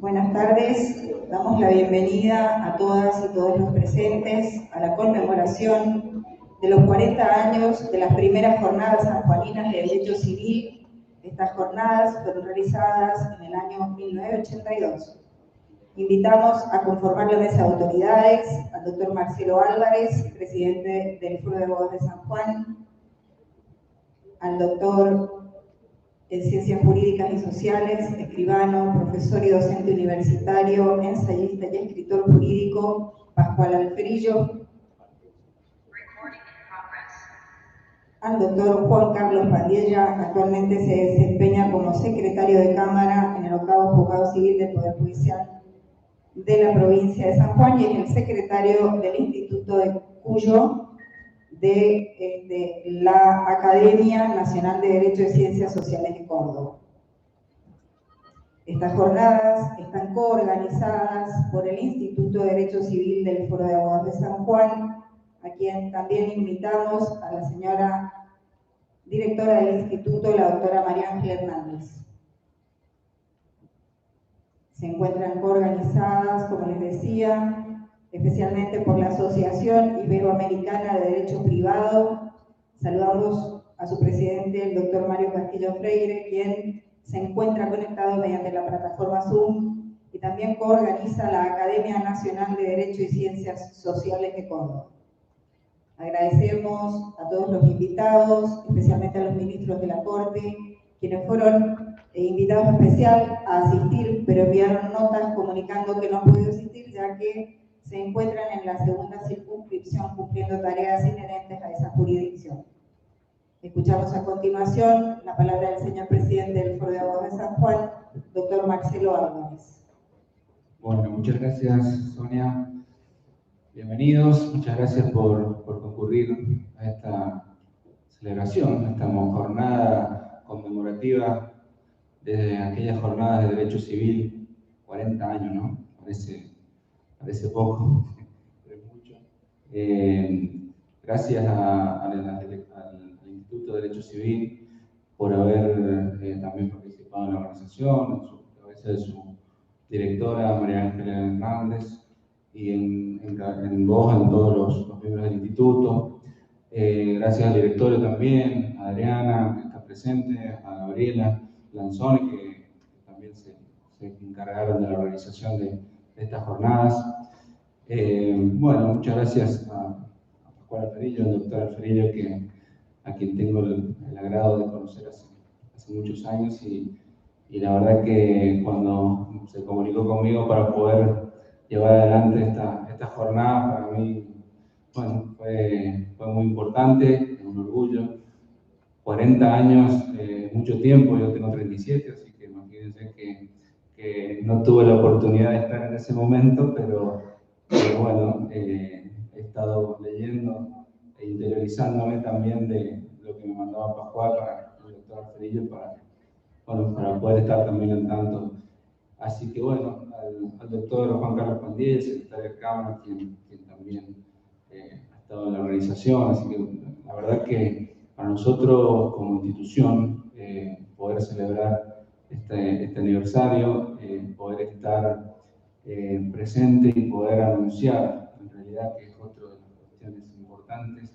Buenas tardes, damos la bienvenida a todas y todos los presentes a la conmemoración de los 40 años de las primeras jornadas sanjuaninas de Derecho Civil. Estas jornadas fueron realizadas en el año 1982. Invitamos a conformar la mesa de autoridades al doctor Marcelo Álvarez, presidente del Foro de Abogados de San Juan, al doctor en Ciencias Jurídicas y Sociales, escribano, profesor y docente universitario, ensayista y escritor jurídico, Pascual Alferillo, al doctor Juan Carlos Pandiella, actualmente se desempeña como secretario de Cámara en el 8º Juzgado Civil del Poder Judicial de la provincia de San Juan y es el secretario del Instituto de Cuyo de la Academia Nacional de Derecho y Ciencias Sociales de Córdoba. Estas jornadas están coorganizadas por el Instituto de Derecho Civil del Foro de Abogados de San Juan, a quien también invitamos a la señora directora del Instituto, la doctora María Ángela Hernández. Se encuentran coorganizadas, como les decía, especialmente por la Asociación Iberoamericana de Derecho Privado. Saludamos a su presidente, el doctor Mario Castillo Freire, quien se encuentra conectado mediante la plataforma Zoom y también coorganiza la Academia Nacional de Derecho y Ciencias Sociales de Córdoba. Agradecemos a todos los invitados, especialmente a los ministros de la Corte, quienes fueron invitados especial a asistir, pero enviaron notas comunicando que no han podido asistir, ya que se encuentran en la segunda circunscripción cumpliendo tareas inherentes a esa jurisdicción. Escuchamos a continuación la palabra del señor presidente del Foro de Abogados de San Juan, doctor Marcelo Álvarez. Bueno, muchas gracias, Sonia. Bienvenidos, muchas gracias por concurrir a esta celebración, a esta jornada conmemorativa desde aquellas jornadas de Derecho Civil, 40 años, ¿no? Parece poco, pero es mucho. Gracias al Instituto de Derecho Civil por haber también participado en la organización, a veces de su directora María Ángela Hernández y en vos, en todos los miembros del instituto. Gracias al directorio también, a Adriana, que está presente, a Gabriela Lanzoni, que también se encargaron de la organización de estas jornadas. Bueno, muchas gracias a Pascual Alferillo, al doctor Alferillo, a quien tengo el agrado de conocer hace muchos años y la verdad que cuando se comunicó conmigo para poder llevar adelante esta jornada, para mí, bueno, fue muy importante, un orgullo. 40 años, mucho tiempo, yo tengo 37, así que imagínense que no tuve la oportunidad de estar en ese momento, pero bueno, he estado leyendo e interiorizándome también de lo que me mandaba Pascual para el doctor Alferillo para poder estar también al tanto. Así que bueno, al doctor Juan Carlos Pandiella, secretario de Cámara, quien también ha estado en la organización, así que la verdad que para nosotros como institución poder celebrar este aniversario, poder estar presente y poder anunciar, en realidad que es otra de las cuestiones importantes,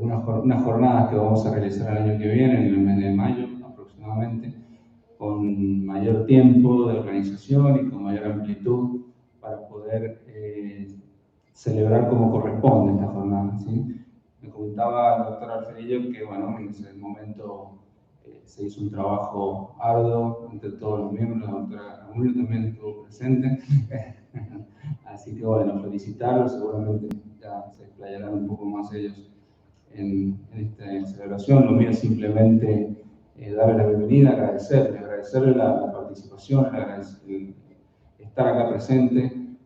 unas jornadas que vamos a realizar el año que viene, en el mes de mayo aproximadamente, con mayor tiempo de organización y con mayor amplitud para poder celebrar como corresponde esta jornada, ¿sí? Me comentaba el doctor Alferillo que, bueno, en ese momento se hizo un trabajo arduo entre todos los miembros, la doctora Ramiro también estuvo presente, así que, bueno, felicitarlos, seguramente ya se explayarán un poco más ellos en esta celebración. Lo mío es simplemente darle la bienvenida, agradecerle la participación, el estar acá presente,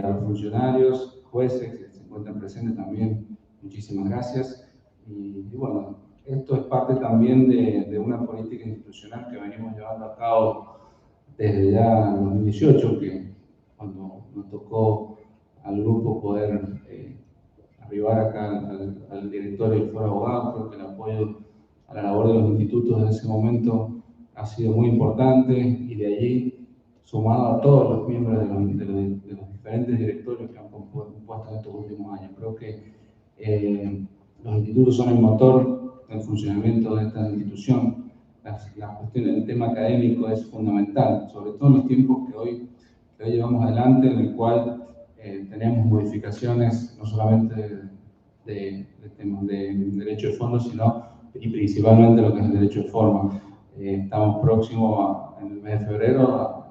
a los funcionarios, jueces que se encuentran presentes también, muchísimas gracias. Y bueno, esto es parte también de una política institucional que venimos llevando a cabo desde ya el 2018, que cuando nos tocó al grupo poder arribar acá al directorio del Foro de Abogados, creo que el apoyo a la labor de los institutos en ese momento ha sido muy importante y de allí sumado a todos los miembros de los diferentes directorios que han compuesto en estos últimos años. Creo que los institutos son el motor del funcionamiento de esta institución. La cuestión del tema académico es fundamental, sobre todo en los tiempos que hoy llevamos adelante, en el cual tenemos modificaciones no solamente de derecho de fondo, sino y principalmente lo que es el derecho de forma. Estamos próximos en el mes de febrero a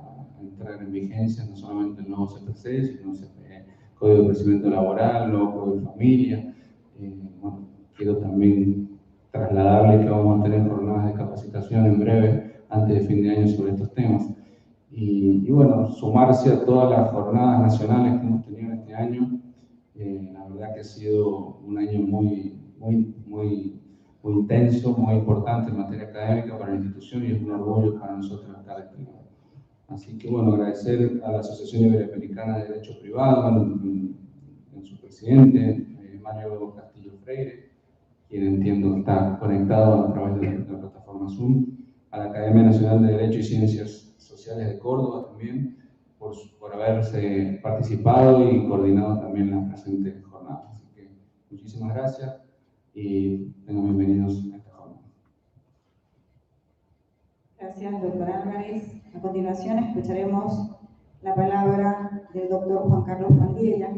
entrar en vigencia no solamente el nuevo CPC, sino el Código de Procedimiento Laboral, el nuevo Código de Familia. Bueno, quiero también trasladarle que vamos a tener jornadas de capacitación en breve, antes de fin de año, sobre estos temas. Y bueno, sumarse a todas las jornadas nacionales que hemos tenido este año. La verdad que ha sido un año muy intenso, muy importante en materia académica para la institución, y es un orgullo para nosotros estar aquí. Así que bueno, agradecer a la Asociación Iberoamericana de Derecho Privado, en su presidente, Mario Castillo Freire, quien entiendo está conectado a través de la plataforma Zoom, a la Academia Nacional de Derecho y Ciencias Sociales de Córdoba también, por haberse participado y coordinado también la presente jornada. Así que muchísimas gracias y tengan bienvenidos a esta jornada. Gracias, doctor Álvarez. A continuación escucharemos la palabra del doctor Juan Carlos Pandiella.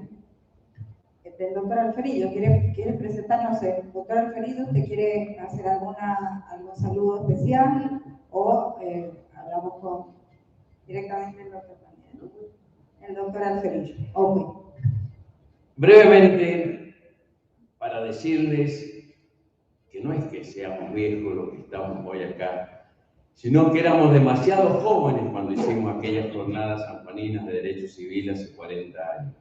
Del doctor Alferillo, ¿quiere presentarnos? Doctor Alferillo, ¿usted quiere hacer algún saludo especial o hablamos directamente el doctor Pandiella? El doctor Alferillo. Okay. Brevemente, para decirles que no es que seamos viejos los que estamos hoy acá, sino que éramos demasiado jóvenes cuando hicimos aquellas jornadas sanjuaninas de Derecho Civil hace 40 años.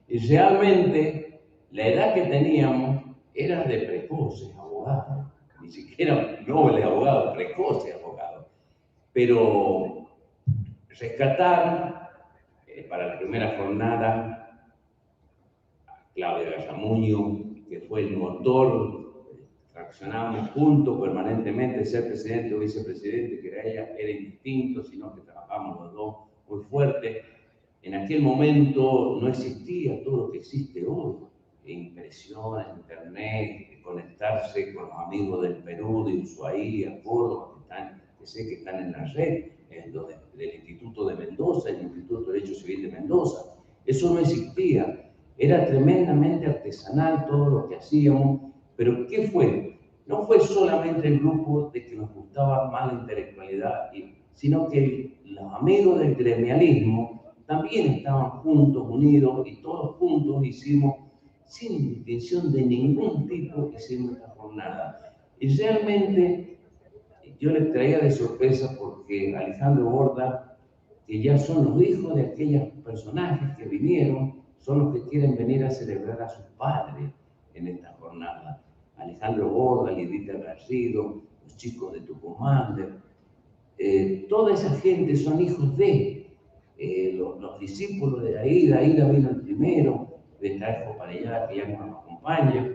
Y realmente la edad que teníamos era de precoces abogados, ni siquiera nobles abogados, precoces abogados. Pero rescatar para la primera jornada a Claudia Gallamuño, que fue el motor, traccionábamos juntos permanentemente, ser presidente o vicepresidente, que era indistinto, sino que trabajamos los dos muy fuerte. En aquel momento no existía todo lo que existe hoy, impresión, internet, conectarse con los amigos del Perú, de Ushuaia, Córdoba, que sé que están en la red, del Instituto de Mendoza, el Instituto de Derecho Civil de Mendoza. Eso no existía, era tremendamente artesanal todo lo que hacíamos, pero ¿qué fue? No fue solamente el grupo de que nos gustaba más la intelectualidad, sino que los amigos del gremialismo también estaban juntos, unidos, y todos juntos hicimos, sin distinción de ningún tipo, hicimos esta jornada. Y realmente yo les traía de sorpresa porque Alejandro Borda, que ya son los hijos de aquellos personajes que vinieron, son los que quieren venir a celebrar a sus padres en esta jornada. Alejandro Borda, Lidita Garrido, los chicos de Tucumán, toda esa gente son hijos de los discípulos de Aida. Aida vino el primero, de Tajo para allá, que ya nos acompaña,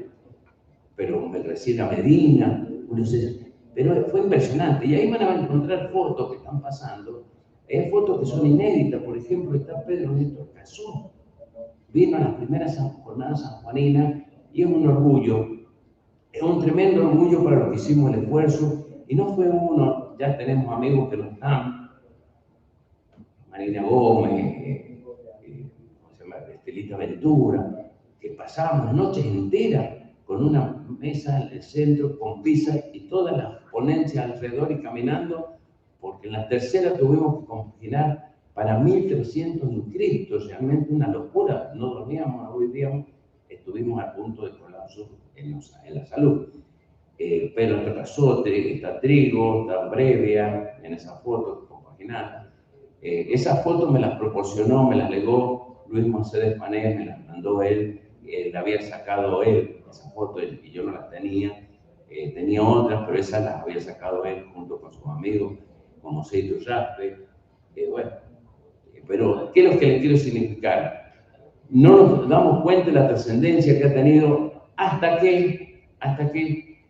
pero Graciela Medina, Julio César. Pero fue impresionante, y ahí van a encontrar fotos que están pasando. Hay fotos que son inéditas, por ejemplo, está Pedro Néstor Cazú, vino a las primeras jornadas sanjuaninas, y es un orgullo, es un tremendo orgullo para los que hicimos el esfuerzo, y no fue uno, ya tenemos amigos que lo están, Marina Gómez, Estelita Ventura, que pasamos noches enteras con una mesa en el centro, con pizza y todas las ponencias alrededor y caminando, porque en la tercera tuvimos que compaginar para 1.300 inscriptos, realmente una locura, no dormíamos, no vivíamos, estuvimos a punto de colapso en la salud. Pero Trapazote, está Trigo, está Brevia, en esa foto compaginada. Esas fotos me las proporcionó, me las legó Luis Mercedes Panés, me las mandó él, la había sacado él, esa foto, y yo no las tenía. Tenía otras, pero esas las había sacado él junto con sus amigos, como Seito Raspe. Bueno, pero ¿qué es lo que les quiero significar? No nos damos cuenta de la trascendencia que ha tenido hasta que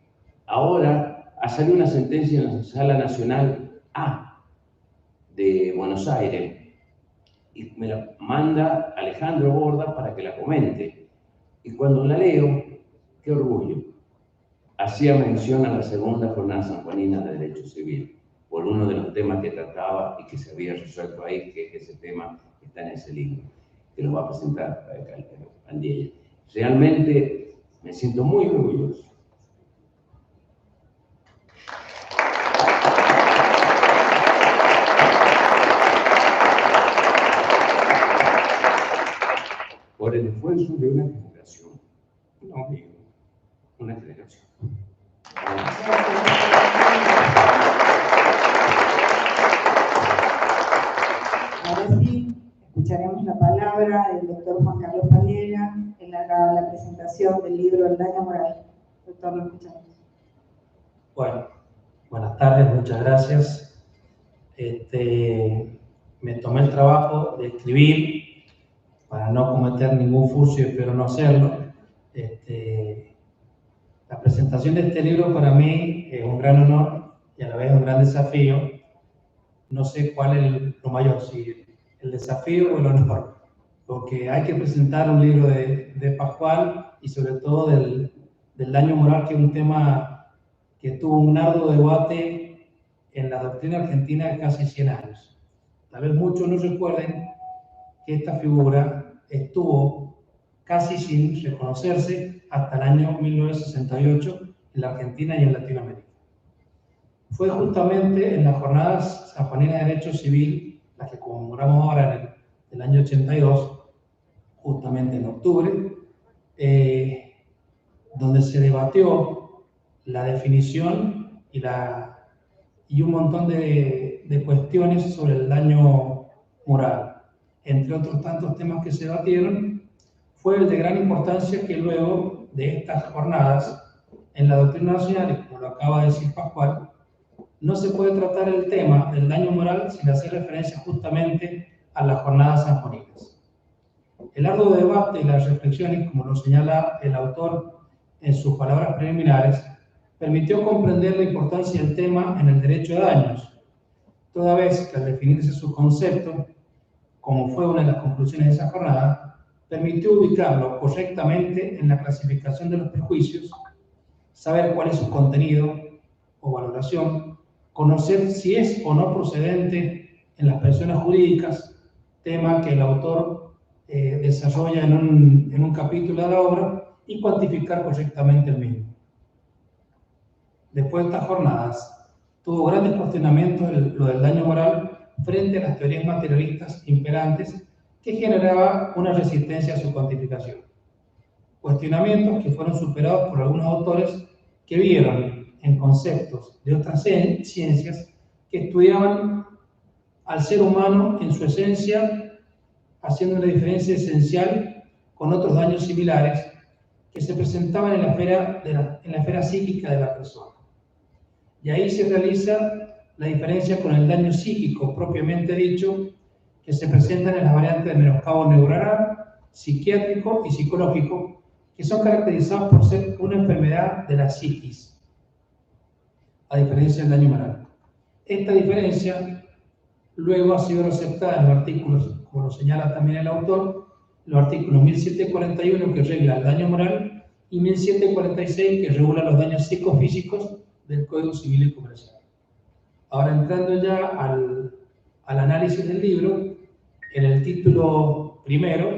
ahora ha salido una sentencia en la Sala Nacional A de Buenos Aires, y me la manda Alejandro Borda para que la comente. Y cuando la leo, qué orgullo. Hacía mención a la segunda jornada sanjuanina de Derecho Civil, por uno de los temas que trataba y que se había resuelto ahí, que ese tema está en ese libro, que lo va a presentar Andiella. Realmente me siento muy orgulloso. Por el esfuerzo de una generación, no digo, una generación. Ahora sí, escucharemos la palabra del doctor Juan Carlos Padilla en la presentación del libro El daño moral. Doctor, lo escuchamos. Bueno, buenas tardes, muchas gracias. Me tomé el trabajo de escribir para no cometer ningún furcio y espero no hacerlo. La presentación de este libro para mí es un gran honor y a la vez un gran desafío. No sé cuál es lo mayor, si el desafío o el honor, porque hay que presentar un libro de Pascual y sobre todo del daño moral, que es un tema que tuvo un arduo debate en la doctrina argentina de casi 100 años. Tal vez muchos no recuerden que esta figura estuvo casi sin reconocerse hasta el año 1968 en la Argentina y en Latinoamérica. Fue justamente en las jornadas sanjuaninas de Derecho Civil, las que conmemoramos ahora en el año 82, justamente en octubre, donde se debatió la definición y un montón de cuestiones sobre el daño moral. Entre otros tantos temas que se debatieron, fue el de gran importancia que luego de estas jornadas, en la doctrina nacional, y como lo acaba de decir Pascual, no se puede tratar el tema del daño moral sin hacer referencia justamente a las jornadas sanjuaninas. El arduo debate y las reflexiones, como lo señala el autor en sus palabras preliminares, permitió comprender la importancia del tema en el derecho de daños, toda vez que al definirse su concepto, como fue una de las conclusiones de esa jornada, permitió ubicarlo correctamente en la clasificación de los perjuicios, saber cuál es su contenido o valoración, conocer si es o no procedente en las personas jurídicas, tema que el autor desarrolla en un capítulo de la obra, y cuantificar correctamente el mismo. Después de estas jornadas, tuvo grandes cuestionamientos lo del daño moral frente a las teorías materialistas imperantes, que generaba una resistencia a su cuantificación. Cuestionamientos que fueron superados por algunos autores que vieron en conceptos de otras ciencias que estudiaban al ser humano en su esencia, haciendo una diferencia esencial con otros daños similares que se presentaban en la esfera psíquica de la persona. Y ahí se realiza la diferencia con el daño psíquico propiamente dicho, que se presentan en las variantes de menoscabo neuronal, psiquiátrico y psicológico, que son caracterizados por ser una enfermedad de la psiquis, a diferencia del daño moral. Esta diferencia luego ha sido aceptada en los artículos, como lo señala también el autor, los artículos 1741, que regula el daño moral, y 1746, que regula los daños psicofísicos del Código Civil y Comercial. Ahora, entrando ya al análisis del libro, en el título primero,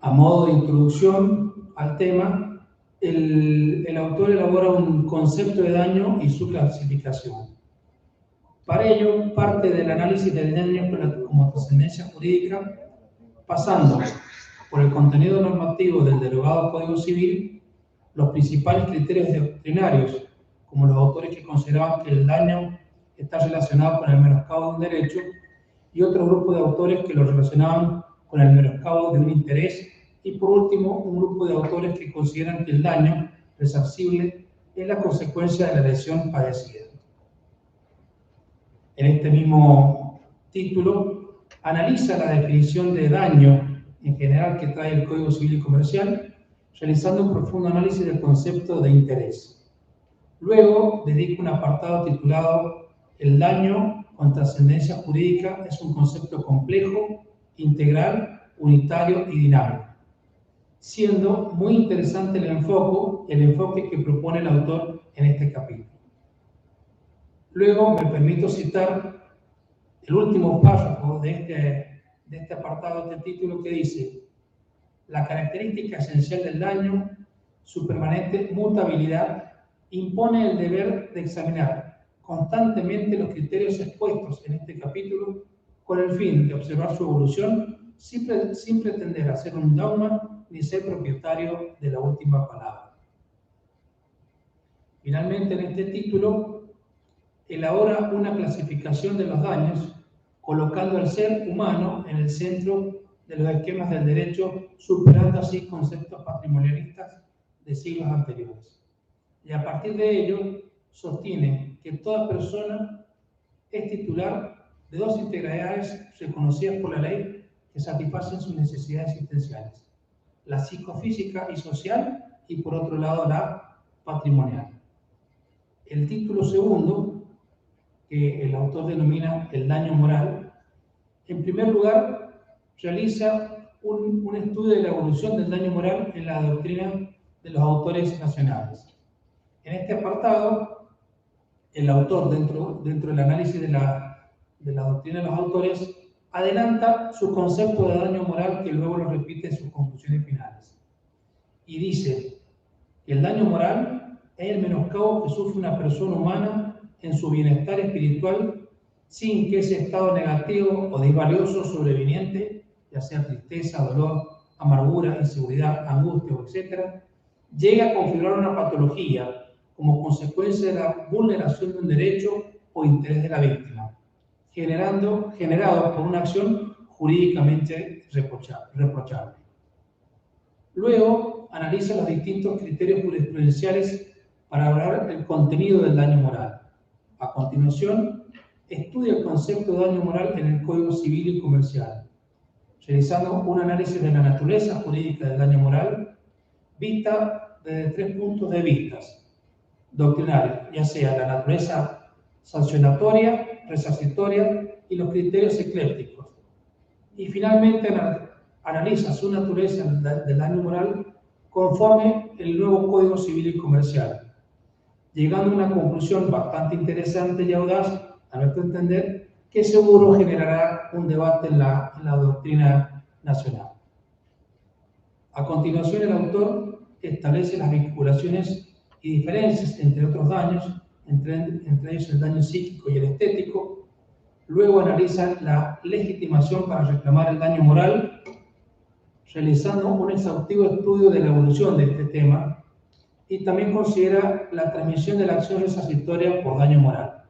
a modo de introducción al tema, el autor elabora un concepto de daño y su clasificación. Para ello, parte del análisis del daño como trascendencia jurídica, pasando por el contenido normativo del derogado Código Civil, los principales criterios doctrinarios, como los autores que consideraban que el daño está relacionado con el menoscabo de un derecho, y otro grupo de autores que lo relacionaban con el menoscabo de un interés, y por último, un grupo de autores que consideran que el daño resarcible es la consecuencia de la lesión padecida. En este mismo título, analiza la definición de daño en general que trae el Código Civil y Comercial, realizando un profundo análisis del concepto de interés. Luego, dedica un apartado titulado El daño con trascendencia jurídica es un concepto complejo, integral, unitario y dinámico, siendo muy interesante el enfoque que propone el autor en este capítulo. Luego me permito citar el último párrafo de este apartado, de este título, que dice: la característica esencial del daño, su permanente mutabilidad, impone el deber de examinar constantemente los criterios expuestos en este capítulo con el fin de observar su evolución sin pretender hacer un dogma ni ser propietario de la última palabra. Finalmente, en este título, elabora una clasificación de los daños, colocando al ser humano en el centro de los esquemas del derecho, superando así conceptos patrimonialistas de siglos anteriores. Y a partir de ello, sostiene que toda persona es titular de dos integralidades reconocidas por la ley que satisfacen sus necesidades existenciales: la psicofísica y social, y por otro lado la patrimonial. El título segundo, que el autor denomina el daño moral, en primer lugar realiza un estudio de la evolución del daño moral en la doctrina de los autores nacionales. En este apartado, el autor, dentro del análisis de la doctrina de los autores, adelanta su concepto de daño moral, que luego lo repite en sus conclusiones finales. Y dice que el daño moral es el menoscabo que sufre una persona humana en su bienestar espiritual sin que ese estado negativo o disvalioso sobreviniente, ya sea tristeza, dolor, amargura, inseguridad, angustia, etc., llegue a configurar una patología como consecuencia de la vulneración de un derecho o interés de la víctima, generado por una acción jurídicamente reprochable. Luego, analiza los distintos criterios jurisprudenciales para hablar del contenido del daño moral. A continuación, estudia el concepto de daño moral en el Código Civil y Comercial, realizando un análisis de la naturaleza jurídica del daño moral, vista desde 3 puntos de vista doctrinarios, ya sea la naturaleza sancionatoria, resarcitoria y los criterios eclépticos. Y finalmente analiza su naturaleza del daño moral conforme el nuevo Código Civil y Comercial, llegando a una conclusión bastante interesante y audaz, a nuestro entender, que seguro generará un debate en la doctrina nacional. A continuación, el autor establece las vinculaciones y diferencias entre otros daños, entre ellos el daño psíquico y el estético. Luego analiza la legitimación para reclamar el daño moral, realizando un exhaustivo estudio de la evolución de este tema, y también considera la transmisión de la acción resarcitoria por daño moral.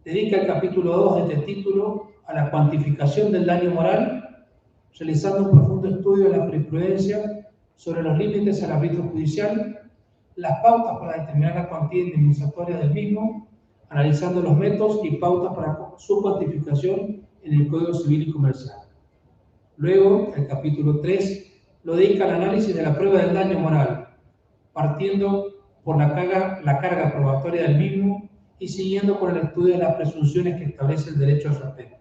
Dedica el capítulo 2 de este título a la cuantificación del daño moral, realizando un profundo estudio de la jurisprudencia sobre los límites al arbitrio judicial, las pautas para determinar la cuantía indemnizatoria del mismo, analizando los métodos y pautas para su cuantificación en el Código Civil y Comercial. Luego, el capítulo 3 lo dedica al análisis de la prueba del daño moral, partiendo por la carga probatoria del mismo y siguiendo con el estudio de las presunciones que establece el derecho al respecto.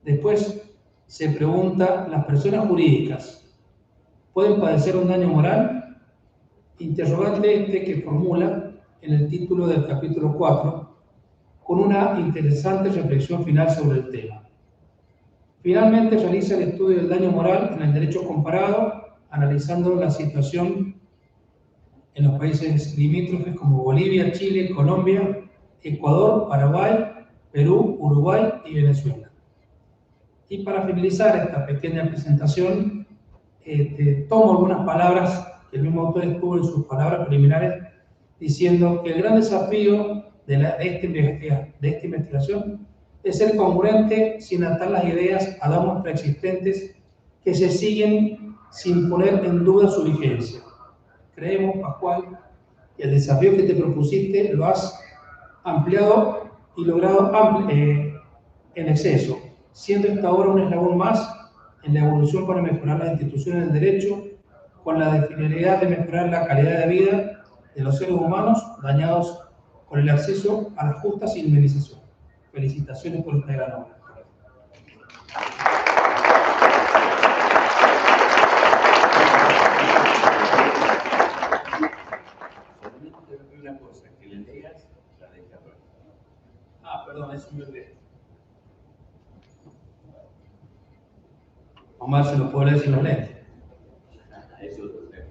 Después se pregunta: ¿las personas jurídicas pueden padecer un daño moral? Interrogante este que formula en el título del capítulo 4, con una interesante reflexión final sobre el tema. Finalmente realiza el estudio del daño moral en el derecho comparado, analizando la situación en los países limítrofes como Bolivia, Chile, Colombia, Ecuador, Paraguay, Perú, Uruguay y Venezuela. Y para finalizar esta pequeña presentación, tomo algunas palabras que el mismo autor expuso en sus palabras preliminares, diciendo que el gran desafío de esta investigación es ser congruente sin atar las ideas a dogmas preexistentes que se siguen sin poner en duda su vigencia. Creemos, Pascual, que el desafío que te propusiste lo has ampliado y logrado en exceso, siendo esta obra un eslabón más en la evolución para mejorar las instituciones del derecho, con la finalidad de mejorar la calidad de vida de los seres humanos dañados con el acceso a las justas indemnizaciones. Felicitaciones por esta gran obra. Una cosa, que le leas la de Carlos. Perdón, eso me olvidé. Omar, ¿se lo puedo leer sin los lentes? Es otro tema.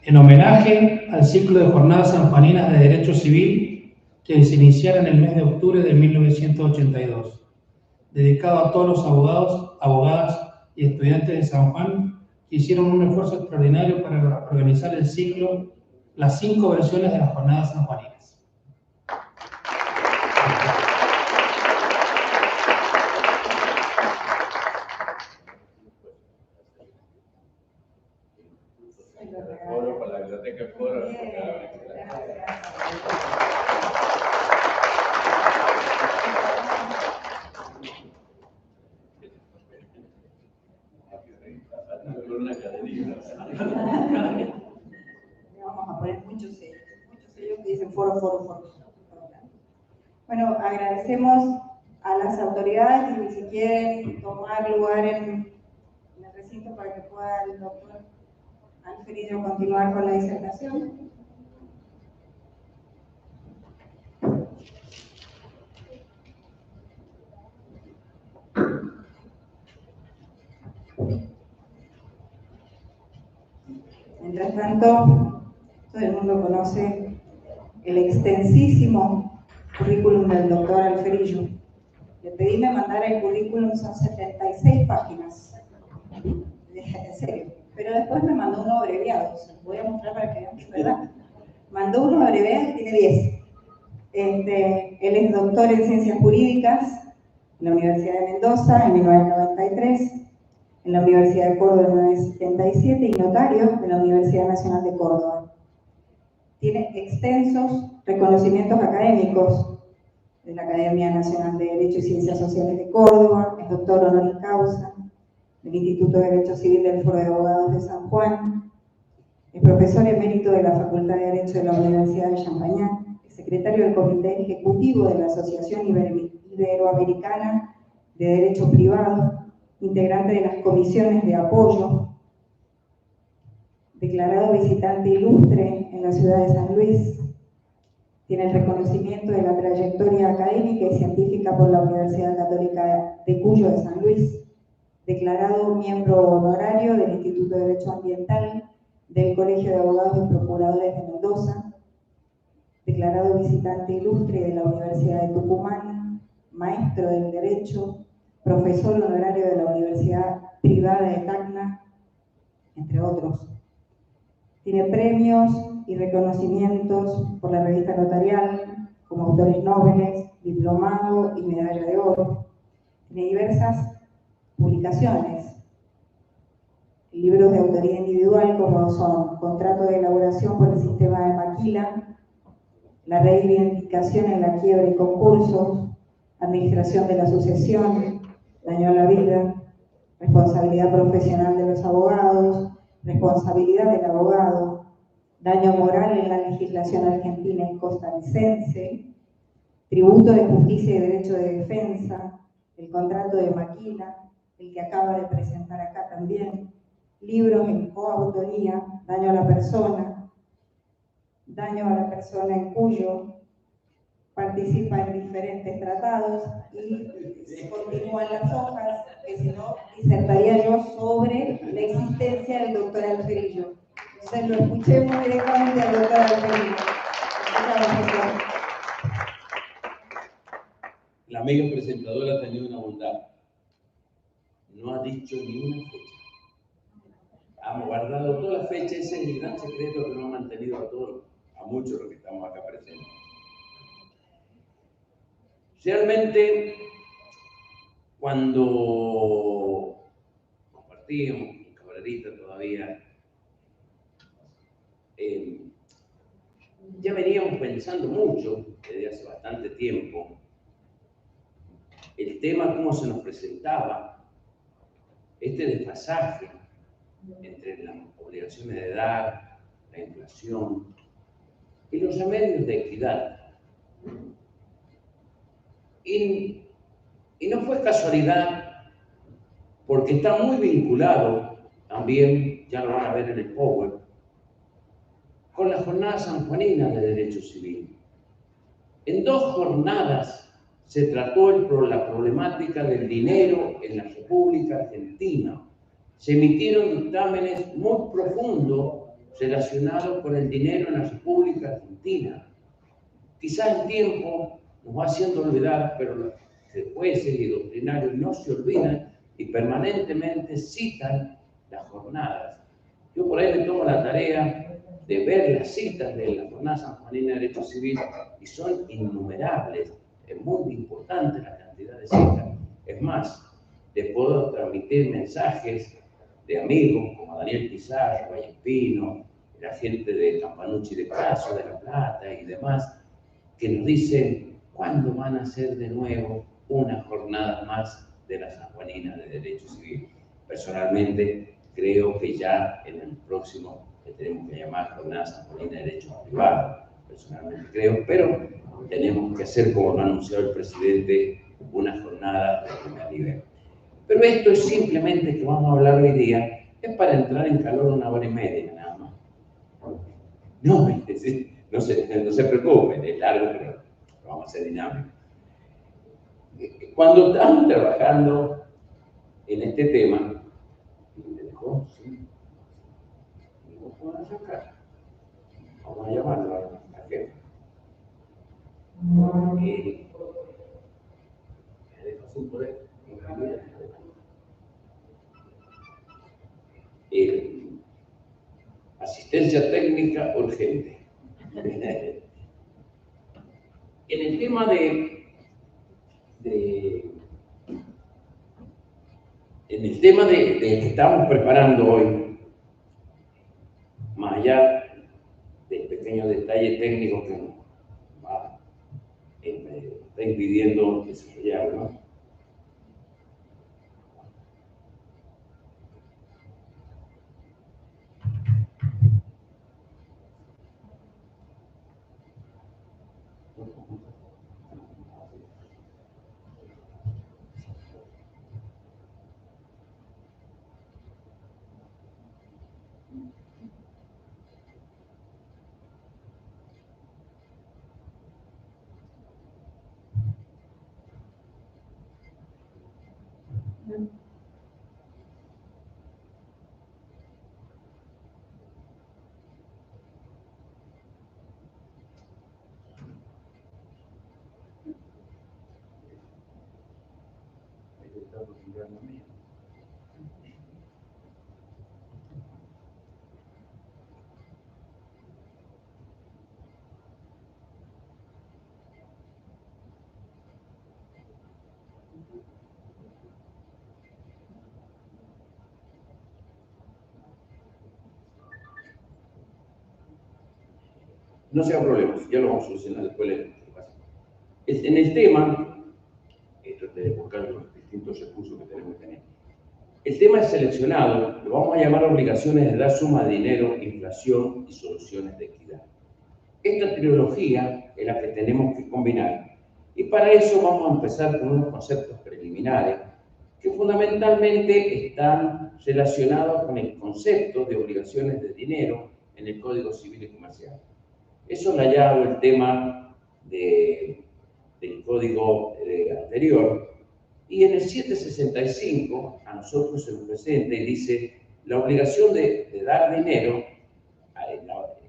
En homenaje al ciclo de jornadas sanjuaninas de Derecho Civil que se iniciaron en el mes de octubre de 1982, dedicado a todos los abogados, abogadas y estudiantes de San Juan que hicieron un esfuerzo extraordinario para organizar el ciclo, las 5 versiones de las jornadas sanjuaninas. Foro para la biblioteca Foro. Una cadenita. Vamos a poner muchos sellos que dicen foro, foro, foro. Bueno, agradecemos a las autoridades y si quieren tomar lugar en el recinto para que pueda el doctor Alferillo continuar con la disertación. Mientras tanto, todo el mundo conoce el extensísimo currículum del doctor Alferillo. Le pedí me mandara el currículum, son 76 páginas. En serio. Pero después me mandó uno abreviado, se lo voy a mostrar para que vean que es verdad. Mandó uno abreviado y tiene 10. Él es doctor en Ciencias Jurídicas en la Universidad de Mendoza en 1993, en la Universidad de Córdoba en 1977 y notario de la Universidad Nacional de Córdoba. Tiene extensos reconocimientos académicos de la Academia Nacional de Derecho y Ciencias Sociales de Córdoba, es doctor honoris causa del Instituto de Derecho Civil del Foro de Abogados de San Juan, es profesor emérito de la Facultad de Derecho de la Universidad de Champagnat, es secretario del Comité Ejecutivo de la Asociación Iberoamericana de Derecho Privado, integrante de las comisiones de apoyo, declarado visitante ilustre en la ciudad de San Luis, tiene el reconocimiento de la trayectoria académica y científica por la Universidad Católica de Cuyo de San Luis, declarado miembro honorario del Instituto de Derecho Ambiental del Colegio de Abogados y Procuradores de Mendoza, declarado visitante ilustre de la Universidad de Tucumán, maestro del Derecho, profesor honorario de la Universidad Privada de Tacna, entre otros. Tiene premios y reconocimientos por la revista Notarial, como autores nobles, diplomado y medalla de oro. Tiene diversas publicaciones, libros de autoría individual como son Contrato de elaboración por el sistema de Maquila, La reivindicación en la quiebra y concursos, Administración de la sucesión, Daño a la vida, Responsabilidad profesional de los abogados, Responsabilidad del abogado, Daño moral en la legislación argentina y costarricense, Tributo de justicia y derecho de defensa, el contrato de Maquila, el que acaba de presentar acá también, libros en coautoría, Daño a la persona en Cuyo, participa en diferentes tratados y continúan las hojas, que si no, disertaría yo sobre la existencia del doctor Alferillo. Entonces lo escuchemos directamente al doctor Alferillo. La amiga presentadora ha tenido una bondad. No ha dicho ni una fecha. Ha guardado todas las fechas, ese es el gran secreto que nos ha mantenido a todos, a muchos de los que estamos acá presentes. Realmente, cuando compartíamos con Cabrerita todavía, ya veníamos pensando mucho, desde hace bastante tiempo, el tema, cómo se nos presentaba, este desfasaje entre las obligaciones de dar, la inflación y los remedios de equidad. Y no fue casualidad, porque está muy vinculado también, ya lo van a ver en el Power, con la jornada sanjuanina de Derecho Civil. En 2 jornadas se trató la problemática del dinero en la República Argentina. Se emitieron dictámenes muy profundos relacionados con el dinero en la República Argentina. Quizás el tiempo nos va haciendo olvidar, pero los jueces y doctrinarios no se olvidan y permanentemente citan las jornadas. Yo por ahí me tomo la tarea de ver las citas de la Jornada Sanjuanina de Derecho Civil y son innumerables. Es muy importante la cantidad de citas. Es más, les puedo transmitir mensajes de amigos como Daniel Pizarro, Vallespino, la gente de Campanucci de Caso, de La Plata y demás, que nos dicen cuándo van a hacer de nuevo una jornada más de la Sanjuanina de Derecho Civil. Personalmente, creo que ya en el próximo que tenemos que llamar Jornada Sanjuanina de Derecho Privado. Personalmente creo, pero tenemos que hacer, como lo ha anunciado el presidente, una jornada de primer nivel. Pero esto es simplemente que vamos a hablar hoy día, es para entrar en calor 1 hora y media, nada más. No se preocupen, es largo, pero lo vamos a hacer dinámico. Cuando estamos trabajando en este tema, vamos a llamarlo a jefe. Asistencia técnica urgente. En el tema de que estamos preparando hoy, más allá del pequeño detalle técnico que nos está impidiendo desarrollar, ¿no? No sea problemas, ya lo vamos a solucionar después. En el tema, esto es de buscar los distintos recursos que tenemos que tener. El tema es seleccionado, lo vamos a llamar obligaciones de dar suma de dinero, inflación y soluciones de equidad. Esta trilogía es la que tenemos que combinar y para eso vamos a empezar con unos conceptos preliminares que fundamentalmente están relacionados con el concepto de obligaciones de dinero en el Código Civil y Comercial. Eso le ha dado el tema del código anterior. Y en el 765 a nosotros se nos presenta y dice la obligación de dar dinero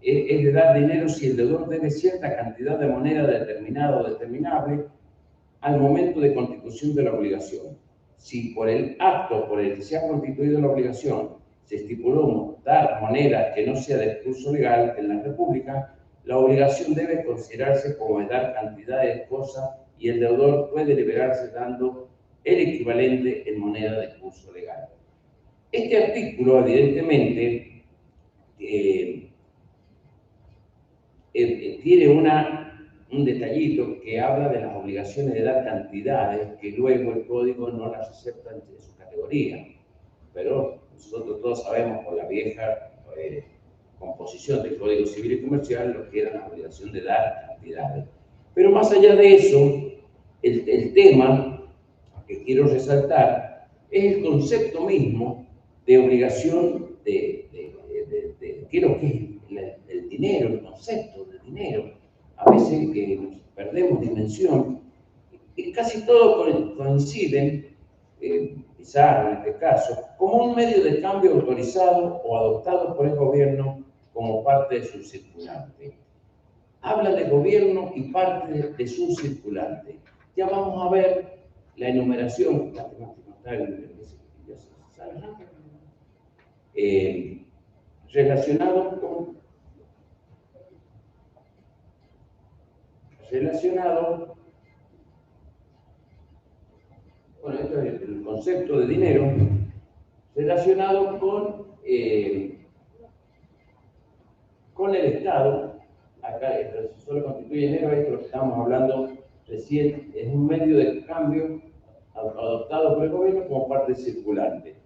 es de dar dinero si el deudor debe cierta cantidad de moneda determinada o determinable al momento de constitución de la obligación. Si por el acto por el que se ha constituido la obligación se estipuló dar moneda que no sea de curso legal en la República, la obligación debe considerarse como de dar cantidades de cosas y el deudor puede liberarse dando el equivalente en moneda de curso legal. Este artículo, evidentemente, tiene un detallito que habla de las obligaciones de dar cantidades que luego el código no las acepta en su categoría. pero nosotros todos sabemos por la vieja composición del Código Civil y Comercial lo que era la obligación de dar cantidades. Pero más allá de eso, el tema que quiero resaltar es el concepto mismo de obligación de qué es lo que es el dinero, el concepto del dinero. A veces perdemos dimensión y casi todos coinciden, quizás en este caso, como un medio de cambio autorizado o adoptado por el gobierno como parte de su circulante. Habla de gobierno y parte de su circulante. Ya vamos a ver la enumeración, relacionado bueno, esto es el concepto de dinero, relacionado con el Estado. Acá solo constituye dinero, esto lo que estamos hablando recién, es un medio de cambio adoptado por el gobierno como parte circulante.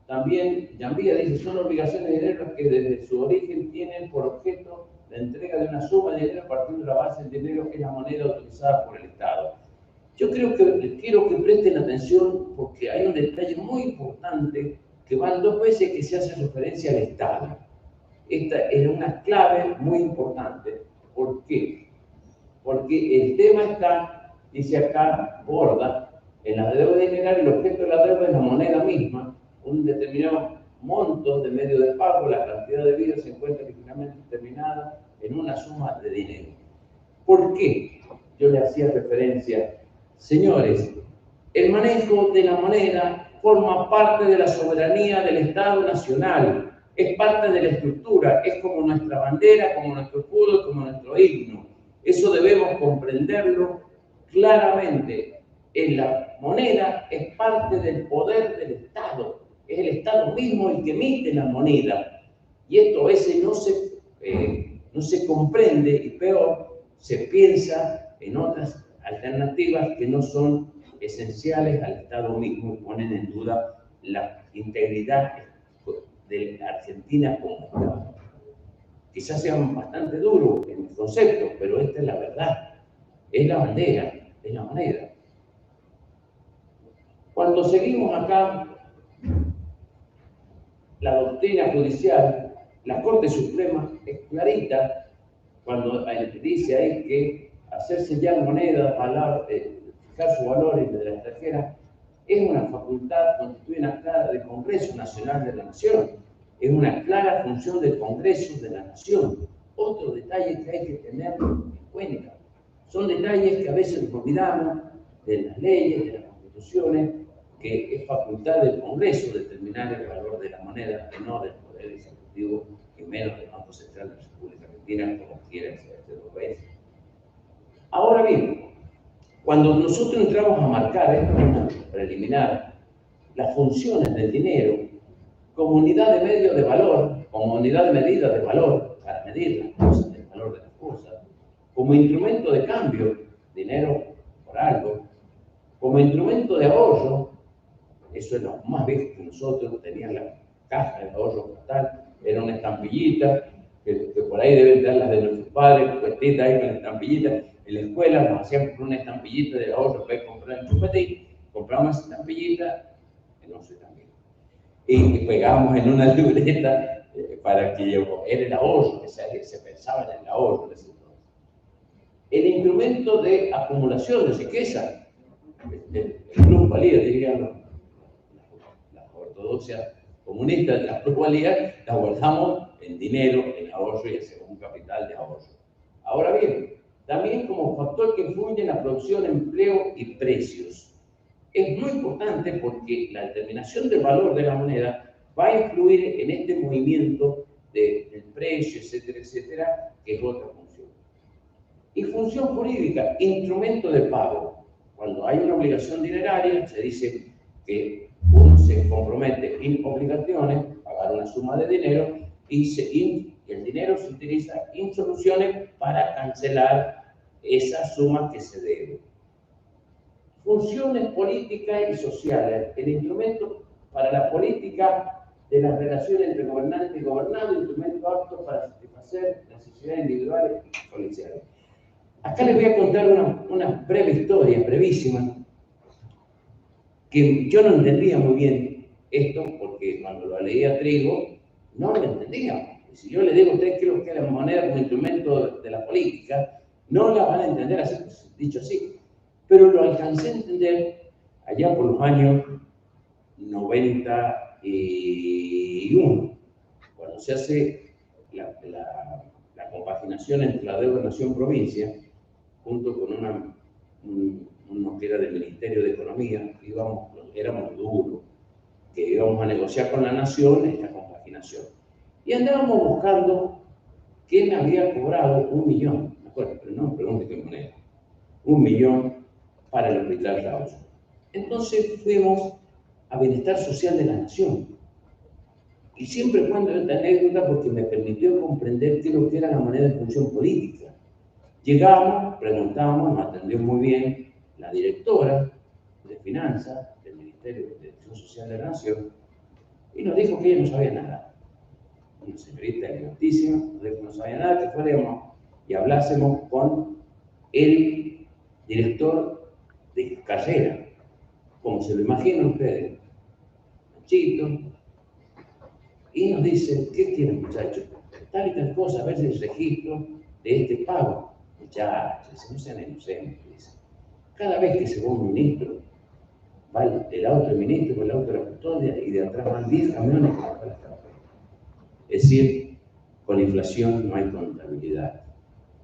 También Yambía dice, son obligaciones de dinero que desde su origen tienen por objeto la entrega de una suma de dinero a partir de la base del dinero que es la moneda autorizada por el Estado. Yo quiero que presten atención porque hay un detalle muy importante que van dos veces que se hace referencia al Estado. Esta es una clave muy importante. ¿Por qué? Porque el tema está, dice acá, borda, en la deuda general el objeto de la deuda es la moneda misma, un determinado monto de medio de pago, la cantidad de vida se encuentra originalmente determinada en una suma de dinero. ¿Por qué? Yo le hacía referencia. Señores, el manejo de la moneda forma parte de la soberanía del Estado Nacional, es parte de la estructura, es como nuestra bandera, como nuestro escudo, como nuestro himno. Eso debemos comprenderlo claramente. En la moneda es parte del poder del Estado, es el Estado mismo el que emite la moneda. Y esto a veces no se comprende y peor, se piensa en otras alternativas que no son esenciales al Estado mismo y ponen en duda la integridad de la Argentina como Estado. Quizás sean bastante duros en el concepto, pero esta es la verdad. Es la bandera, es la moneda. Cuando seguimos acá la doctrina judicial, la Corte Suprema es clarita cuando dice ahí que hacer sellar moneda, fijar su valor entre la extranjera, es una facultad, constituye una clara del Congreso Nacional de la Nación, es una clara función del Congreso de la Nación. Otro detalle que hay que tener en cuenta. Son detalles que a veces nos olvidamos de las leyes, de las constituciones, que es facultad del Congreso determinar el valor de la moneda, que no del Poder Ejecutivo, y menos del Banco Central de la República Argentina, como quieren ser dos veces. Ahora bien, cuando nosotros entramos a marcar, esto es una preliminar, las funciones del dinero como unidad de medio de valor, como unidad de medida de valor, para medir las cosas, el valor de las cosas, como instrumento de cambio, dinero por algo, como instrumento de ahorro, eso es lo más viejo que nosotros tenían la caja de ahorro postal, era una estampillita, que por ahí deben dar las de nuestros padres, puestita ahí con la estampillita. En la escuela nos hacían por una estampillita de ahorro para comprar en chupetín, compramos esa estampillita, no sé también, y pegábamos en una libreta para que era el ahorro, que se pensaba en el ahorro. El instrumento de acumulación de riqueza, el plusvalía, dirían las ortodoxias comunistas, las plusvalías las guardamos en dinero, en ahorro y hacemos un capital de ahorro. Ahora bien, también como factor que influye en la producción, empleo y precios. Es muy importante porque la determinación del valor de la moneda va a influir en este movimiento del precio, etcétera, etcétera, que es otra función. Y función jurídica, instrumento de pago. Cuando hay una obligación dineraria, se dice que uno se compromete en obligaciones, pagar una suma de dinero, y el dinero se utiliza en soluciones para cancelar esa suma que se debe. Funciones políticas y sociales. El instrumento para la política de la relación entre gobernante y gobernado, instrumento apto para satisfacer necesidades individuales y colectivas. Acá les voy a contar una breve historia, brevísima, que yo no entendía muy bien esto, porque cuando lo leía a Trigo, no lo entendía. Y si yo le digo a ustedes qué es lo que es la moneda como instrumento de la política, no la van a entender así, pues, dicho así. Pero lo alcancé a entender allá por los años 91, cuando se hace la compaginación entre la deuda nación-provincia, junto con uno que era del Ministerio de Economía, éramos duros, que íbamos a negociar con la nación esta compaginación. Y andábamos buscando quién había cobrado 1 millón, me acuerdo, pero no me pregunte qué moneda, 1 millón para el Hospital Rawson. Entonces fuimos a Bienestar Social de la Nación. Y siempre cuento esta anécdota porque me permitió comprender qué es lo que era la moneda de función política. Llegamos, preguntamos, nos atendió muy bien la directora de Finanzas del Ministerio de Acción Social de la Nación y nos dijo que ella no sabía nada. Una señorita elegantísima, nos dijo que no sabía nada, que fuéramos y hablásemos con el director de carrera, como se lo imaginan ustedes, Nachito, y nos dice, ¿qué quieren, muchachos? Tal y tal cosa, a ver si el registro de este pago. Muchachos, no sean inocentes. Cada vez que se va un ministro, va el auto del ministro con el auto de la custodia y de atrás van 10 camiones con las carpetas. Es decir, con la inflación no hay contabilidad.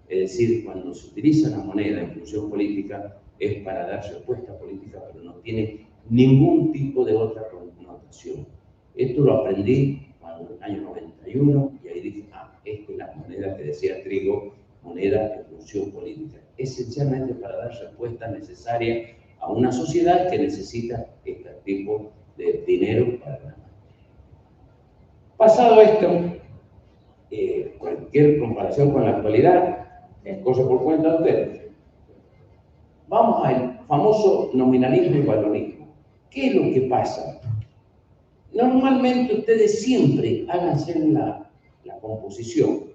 Es decir, cuando se utiliza la moneda en función política es para dar respuesta política, pero no tiene ningún tipo de otra connotación. Esto lo aprendí en el año 91 y ahí dije, esta es la moneda que decía Trigo, moneda en función política, esencialmente para dar respuesta necesaria a una sociedad que necesita este tipo de dinero para la mano. Pasado esto, cualquier comparación con la actualidad es cosa por cuenta de ustedes. Vamos al famoso nominalismo y valorismo. ¿Qué es lo que pasa? Normalmente ustedes siempre háganse la composición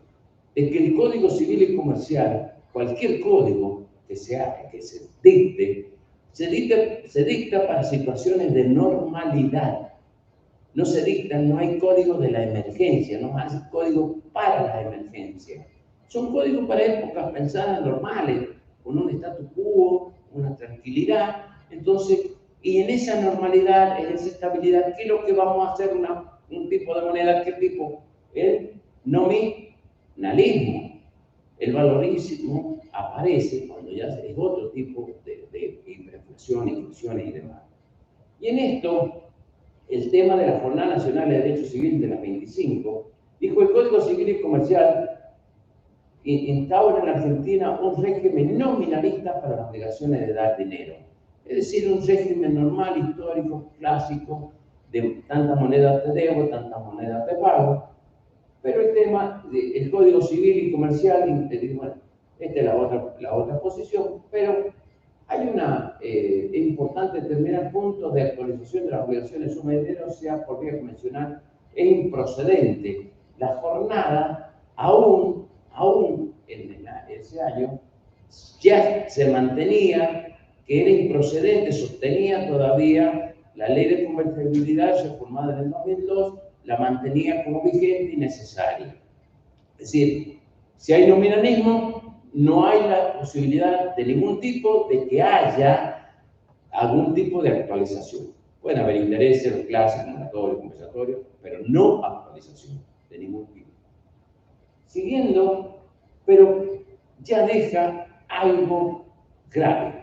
de que el Código Civil y Comercial, cualquier código que se dicte, se dicta para situaciones de normalidad. No se dictan, no hay código de la emergencia, no hay código para la emergencia. Son códigos para épocas pensadas normales, con un status quo, una tranquilidad. Entonces, y en esa normalidad, en esa estabilidad, ¿qué es lo que vamos a hacer? Un tipo de moneda, ¿qué tipo? El nominalismo. El valorismo aparece cuando ya es otro tipo de hiperinflación, inflaciones y demás. Y en esto, el tema de la Jornada Nacional de Derecho Civil de las 25, dijo el Código Civil y Comercial instaura en la Argentina un régimen nominalista para las obligaciones de dar dinero. Es decir, un régimen normal, histórico, clásico, de tantas monedas te debo, tantas monedas te pago. Pero el tema del Código Civil y Comercial, bueno, esta es la otra posición, pero hay es importante determinar puntos de actualización de las obligaciones suma de dinero, sea por vía convencional e improcedente. La jornada, aún en ese año, ya se mantenía que era improcedente, sostenía todavía la ley de convertibilidad reformada en el 2002, la mantenía como vigente y necesaria. Es decir, si hay nominalismo, no hay la posibilidad de ningún tipo de que haya algún tipo de actualización. Pueden haber intereses, los clásicos, moratorios, compensatorios, pero no actualización de ningún tipo. Siguiendo, pero ya deja algo grave.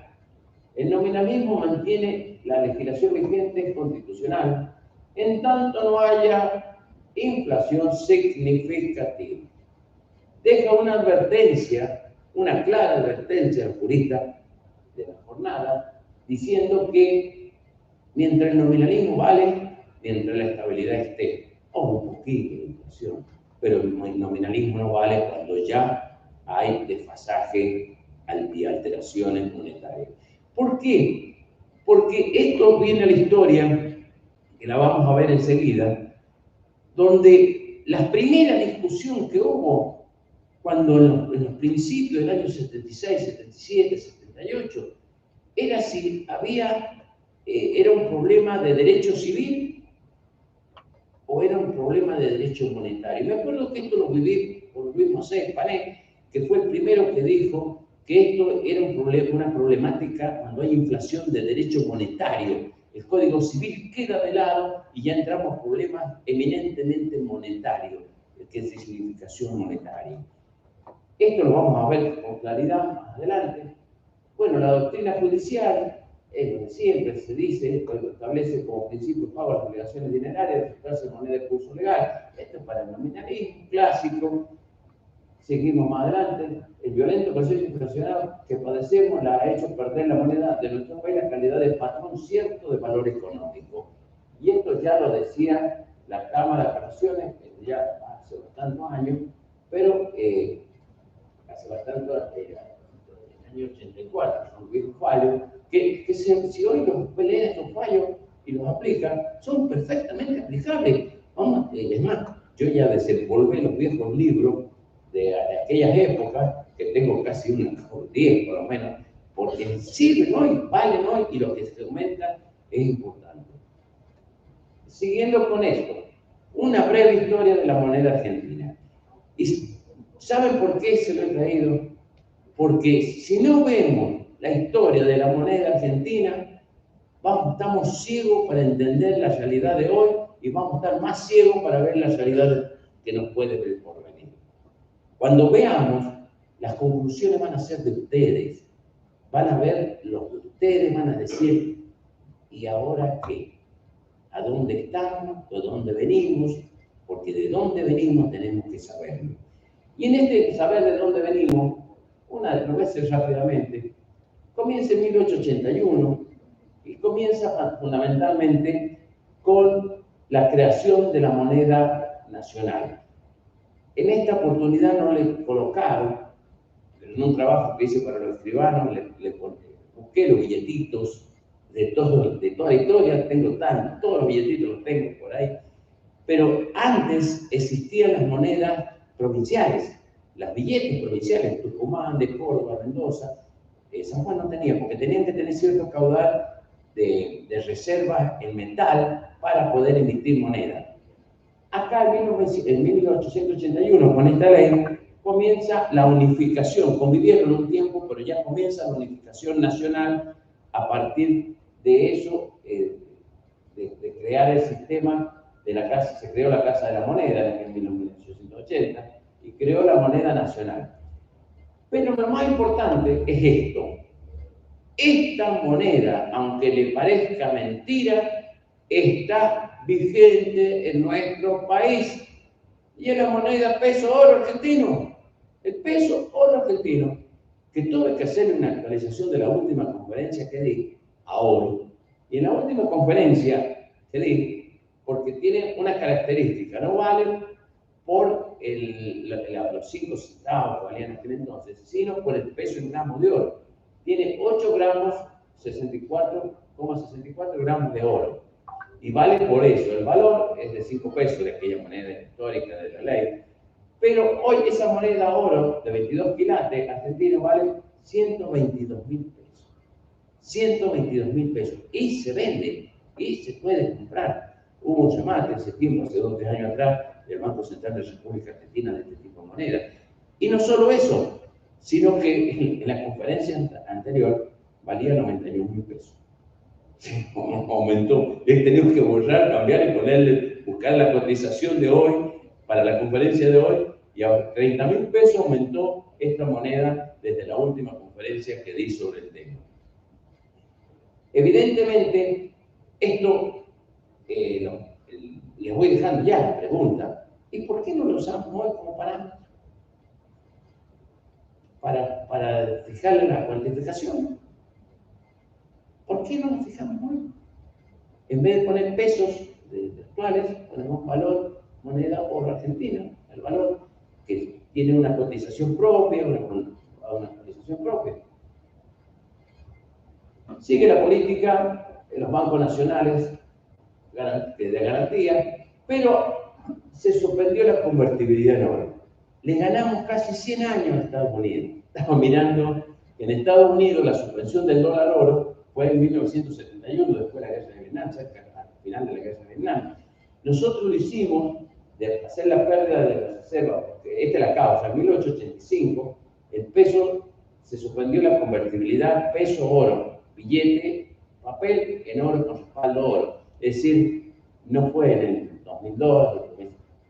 El nominalismo mantiene la legislación vigente constitucional en tanto no haya inflación significativa. Deja una advertencia, una clara advertencia al jurista de la jornada, diciendo que mientras el nominalismo vale, mientras la estabilidad esté, o un poquito de inflación, pero el nominalismo no vale cuando ya hay desfasaje y alteraciones monetarias. ¿Por qué? Porque esto viene a la historia que la vamos a ver enseguida, donde la primera discusión que hubo cuando en los principios del año 76, 77, 78, era si era un problema de derecho civil o era un problema de derecho monetario. Me acuerdo que esto lo vivimos a Panet, que fue el primero que dijo que esto era una problemática cuando hay inflación de derecho monetario. El Código Civil queda de lado y ya entramos a problemas eminentemente monetarios, que es de significación monetaria. Esto lo vamos a ver con claridad más adelante. Bueno, la doctrina judicial es lo que siempre se dice, lo establece como principio pago a las obligaciones dinerarias de efectuarse moneda de curso legal. Esto es para el nominalismo clásico. Seguimos más adelante. El violento proceso inflacionario que padecemos la ha hecho perder la moneda de nuestro país la calidad de patrón cierto de valor económico. Y esto ya lo decía la Cámara de Apelaciones ya hace bastantes años, pero hace bastante, en el año 84, son viejos fallos, que si hoy los leen estos fallos y los aplican, son perfectamente aplicables. Es más, yo ya desempolvé los viejos libros de aquellas épocas, que tengo casi unas 10 por lo menos, porque sirven hoy, valen hoy, y lo que se aumenta es importante. Siguiendo con esto, una breve historia de la moneda argentina. ¿Y saben por qué se lo he traído? Porque si no vemos la historia de la moneda argentina, estamos ciegos para entender la realidad de hoy y vamos a estar más ciegos para ver la realidad que nos puede ver por venir. Cuando veamos, las conclusiones van a ser de ustedes. Van a ver lo que ustedes van a decir. ¿Y ahora qué? ¿A dónde estamos? ¿De dónde venimos? Porque de dónde venimos tenemos que saberlo. Y en este saber de dónde venimos, lo voy a hacer rápidamente, comienza en 1881 y comienza fundamentalmente con la creación de la moneda nacional. En esta oportunidad no le colocaron, en un trabajo que hice para los escribanos, busqué los billetitos de toda la historia, todos los billetitos los tengo por ahí, pero antes existían las monedas provinciales, las billetes provinciales, Tucumán, de Córdoba, Mendoza. San Juan no tenía, porque tenían que tener cierto caudal de reservas en metal para poder emitir moneda. Acá en 1881, con esta ley, comienza la unificación. Convivieron un tiempo, pero ya comienza la unificación nacional a partir de eso, de crear el sistema de la casa. Se creó la Casa de la Moneda en 1880 y creó la moneda nacional. Pero lo más importante es esto. Esta moneda, aunque le parezca mentira, está vigente en nuestro país. Y es la moneda peso oro argentino. El peso oro argentino. Que tuve que hacer una actualización de la última conferencia que di a oro. Y en la última conferencia que di, porque tiene una característica, no vale por los 5 centavos que valían en aquel entonces, sino por el peso en gramos de oro. Tiene 8 gramos, 64,64 gramos de oro. Y vale por eso. El valor es de 5 pesos de aquella moneda histórica de la ley. Pero hoy esa moneda oro de 22 quilates argentina vale 122.000 pesos. 122.000 pesos. Y se vende, y se puede comprar. Hubo un llamado hace tiempo, hace 2 o 3 años atrás, del Banco Central de la República Argentina de este tipo de moneda. Y no solo eso, sino que en la conferencia anterior valía 91.000 pesos. Aumentó. He tenido que borrar, cambiar y buscar la cotización de hoy para la conferencia de hoy, y a 30.000 pesos aumentó esta moneda desde la última conferencia que di sobre el tema. Evidentemente, esto les voy dejando ya la pregunta. ¿Y por qué no lo usamos hoy como para fijarle la cuantificación? ¿Por qué no nos fijamos hoy? En vez de poner pesos actuales, ponemos valor, moneda oro argentina, el valor que tiene una cotización propia, una cotización propia. Sigue la política de los bancos nacionales de garantía, pero se suspendió la convertibilidad en oro. Le ganamos casi 100 años a Estados Unidos. Estamos mirando que en Estados Unidos la suspensión del dólar oro fue en 1971, después de la guerra de Vietnam, cerca al final de la guerra de Vietnam. Nosotros lo hicimos de hacer la pérdida de las reservas, porque esta es la causa. En 1885 el peso se suspendió la convertibilidad peso-oro, billete, papel en oro con respaldo oro. Es decir, no fue en el 2002,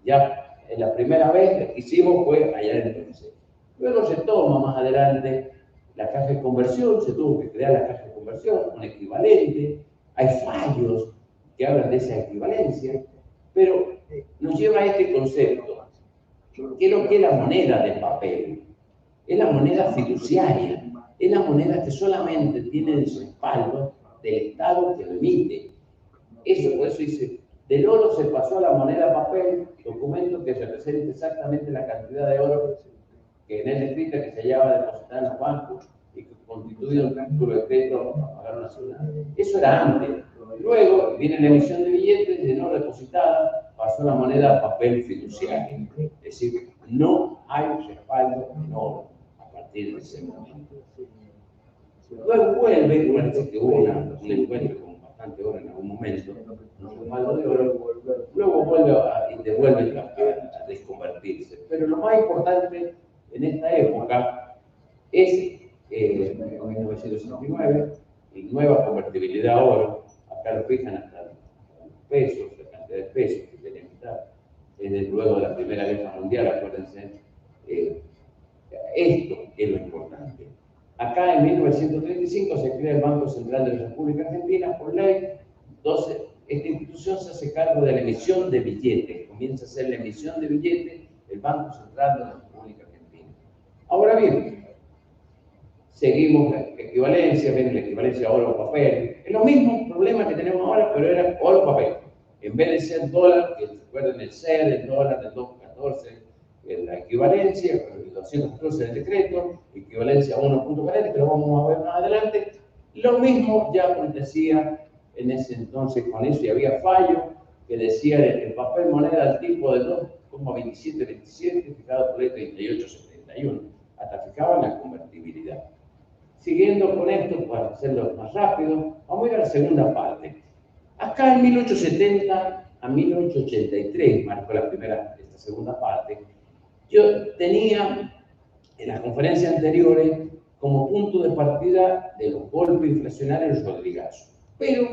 ya en la primera vez que hicimos fue allá en el 2006. Luego se toma más adelante la caja de conversión, se tuvo que crear la caja de conversión, un equivalente, hay fallos que hablan de esa equivalencia, pero nos lleva a este concepto. ¿Qué es lo que es la moneda de papel? Es la moneda fiduciaria, es la moneda que solamente tiene el respaldo del Estado que lo emite. Eso, por eso dice, del oro se pasó a la moneda papel, documento que representa exactamente la cantidad de oro que en él escrita que se hallaba depositada en los bancos y que constituye un título de crédito a pagar una ciudad. Eso era antes. Luego viene la emisión de billetes de no depositada, pasó a la moneda papel fiduciaria. Es decir, no hay respaldo en oro a partir de ese momento. Luego vuelve, parece que hubo un encuentro con bastante oro en algún momento, un respaldo de oro, luego vuelve y devuelve a desconvertirse. Pero lo más importante en esta época es en 1969, y nueva convertibilidad a oro, acá lo fijan hasta los pesos, la cantidad de pesos que tienen que estar, desde luego de la Primera Guerra Mundial, acuérdense, esto es lo importante. Acá en 1935 se crea el Banco Central de la República Argentina por ley. Entonces, esta institución se hace cargo de la emisión de billetes, comienza a hacer la emisión de billetes el Banco Central de la República Argentina. Ahora bien, seguimos la equivalencia, ven la equivalencia oro-papel. Es lo mismo problema que tenemos ahora, pero era oro-papel. En vez de ser dólar, que recuerden el SER, el dólar del 214, la equivalencia, el 214 del decreto, equivalencia a 1.40, que lo vamos a ver más adelante. Lo mismo ya acontecía en ese entonces con eso, y había fallo que decía el papel moneda al tipo de 2,2727, fijado por ley 3871, hasta fijaban la convertibilidad. Siguiendo con esto, para hacerlo más rápido, vamos a ir a la segunda parte. Acá en 1870 a 1883, marcó esta segunda parte, yo tenía en las conferencias anteriores como punto de partida de los golpes inflacionarios Rodrigazo. Pero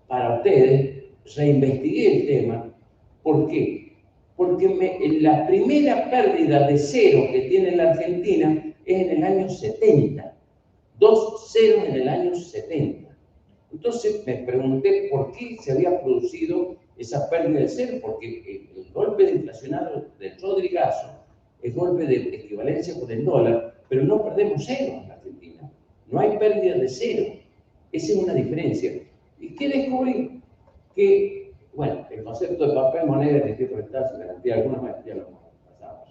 para ustedes reinvestigué el tema. ¿Por qué? Porque la primera pérdida de cero que tiene la Argentina es en el año 70. 2 ceros en el año 70. Entonces me pregunté por qué se había producido esa pérdida de cero, porque el golpe de inflacionario del Rodrigazo es golpe de equivalencia con el dólar, pero no perdemos cero en la Argentina. No hay pérdida de cero. Esa es una diferencia. ¿Y qué descubrí? Que, bueno, el concepto de papel moneda de que prestar sin garantía alguna maestría lo pasamos.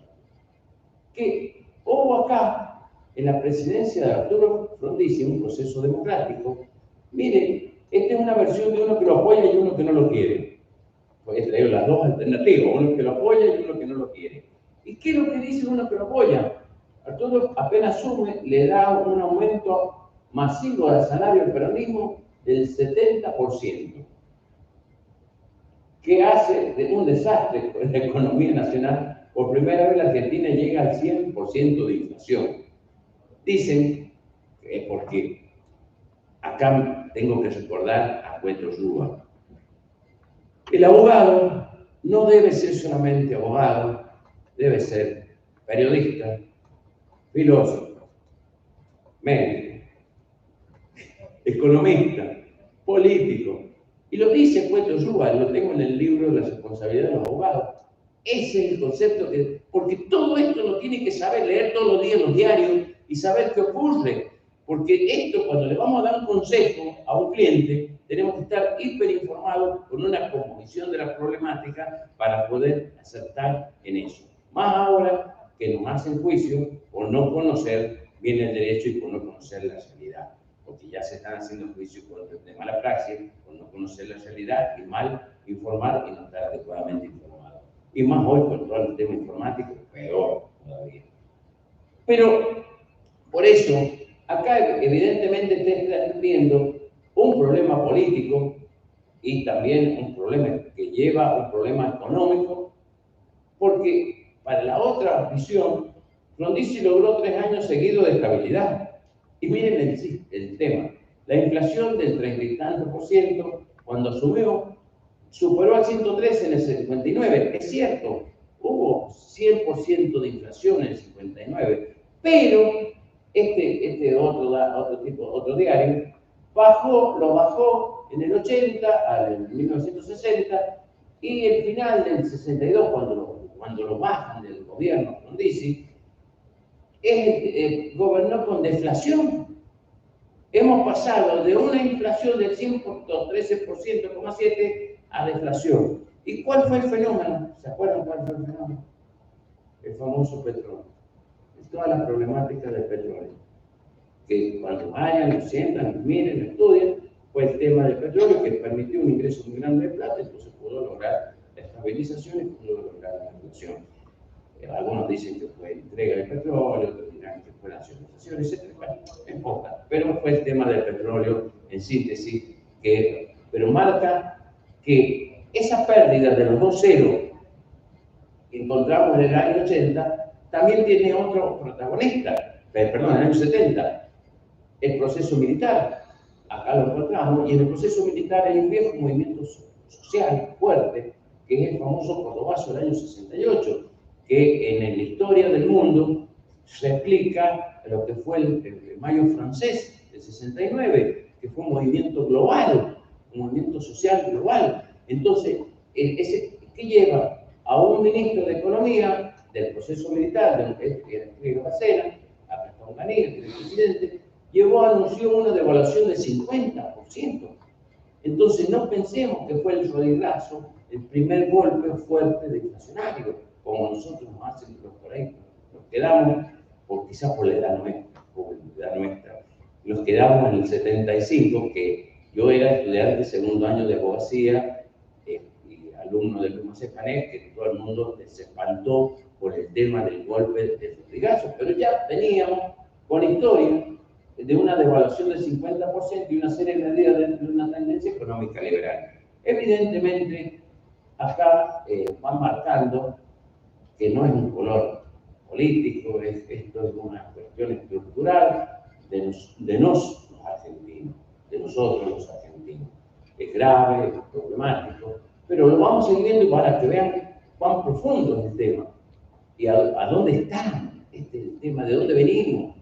Que hubo acá, en la presidencia de Arturo Frondizi, un proceso democrático. Miren, esta es una versión de uno que lo apoya y uno que no lo quiere. Pues he traído las dos alternativas, uno que lo apoya y uno que no lo quiere. ¿Y qué es lo que dice uno que lo apoya? Arturo apenas asume, le da un aumento masivo al salario del peronismo del 70%, que hace de un desastre en la economía nacional. Por primera vez la Argentina llega al 100% de inflación. Dicen que es porque acá tengo que recordar a Cueto Rúa. El abogado no debe ser solamente abogado, debe ser periodista, filósofo, médico, economista, político. Y lo dice Cueto Rúa, lo tengo en el libro de la responsabilidad de los abogados. Ese es el concepto, porque todo esto lo tiene que saber, leer todos los días los diarios y saber qué ocurre. Porque esto, cuando le vamos a dar un consejo a un cliente, tenemos que estar hiperinformados con una composición de la problemática para poder acertar en eso. Más ahora que nos hacen juicio por no conocer bien el derecho y por no conocer la realidad. porque ya se están haciendo juicios de mala praxis, por no conocer la realidad y mal informar y no estar adecuadamente informado. Y más hoy con todo el tema informático, peor todavía. Pero, por eso, acá evidentemente está viendo un problema político y también un problema que lleva a un problema económico, porque para la otra visión, Frondizi logró 3 años seguidos de estabilidad. Y miren el tema, la inflación del 30 y tanto %, cuando asumió, superó al 113 en el 59. Es cierto, hubo 100% de inflación en el 59, pero otro diario lo bajó en el 80 al 1960 y el final del 62, cuando lo bajan del gobierno Frondizi, gobernó con deflación. Hemos pasado de una inflación del 113,7% a deflación. ¿Y cuál fue el fenómeno? ¿Se acuerdan cuál fue el fenómeno? El famoso petróleo. Toda la problemática del petróleo. Que cuando vayan, lo sientan, lo miren, lo estudian, fue el tema del petróleo que permitió un ingreso muy grande de plata, entonces pudo lograr la estabilización y pudo lograr la inflación. Algunos dicen que fue entrega del petróleo, otros dirán que fue nacionalización, etc. Bueno, no importa, pero fue el tema del petróleo en síntesis, pero marca que esa pérdida de los 2 ceros que encontramos en el año 80 también tiene otro protagonista, perdón, en el año 70, el proceso militar. Acá lo encontramos, y en el proceso militar hay un viejo movimiento social fuerte, que es el famoso Cordobazo del año 68, que en la historia del mundo se explica lo que fue el Mayo francés del 69, que fue un movimiento global, un movimiento social global. Entonces, ¿qué lleva? A un ministro de Economía del proceso militar, que era Enrique Bacena, acá está Onganía, que era el presidente, anunció una devaluación del 50%. Entonces, no pensemos que fue el rodillazo el primer golpe fuerte deflacionario, como nosotros nos hacen los por ahí. Nos quedamos, quizás por la edad nuestra, nos quedamos en el 75, que yo era estudiante segundo año de abogacía y alumno del Luma Cepanet, que todo el mundo se espantó por el tema del golpe del rodillazo. Pero ya veníamos con historia de una devaluación del 50% y una serie de medidas dentro de una tendencia económica liberal. Evidentemente, acá van marcando que no es un color político, esto es una cuestión estructural de los argentinos, de nosotros los argentinos. Es grave, es problemático, pero lo vamos a seguir viendo para que vean cuán profundo es el tema y a dónde está el tema, de dónde venimos,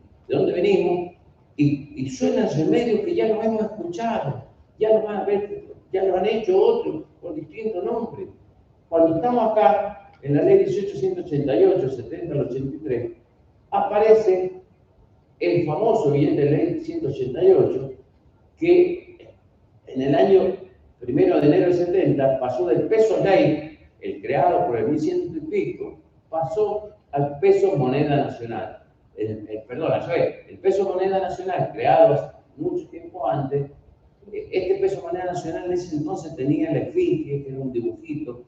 y suenan remedios que ya no hemos escuchado, ya lo han hecho otros con distintos nombres. Cuando estamos acá, en la ley 1888, 70 al 83, aparece el famoso billete de ley 188, que en el año 1 de enero del 70 pasó del peso ley, el creado por el 1100 y pico, pasó al peso moneda nacional. El peso moneda nacional, creado mucho tiempo antes, este peso moneda nacional en ese entonces tenía la esfinge, que era un dibujito,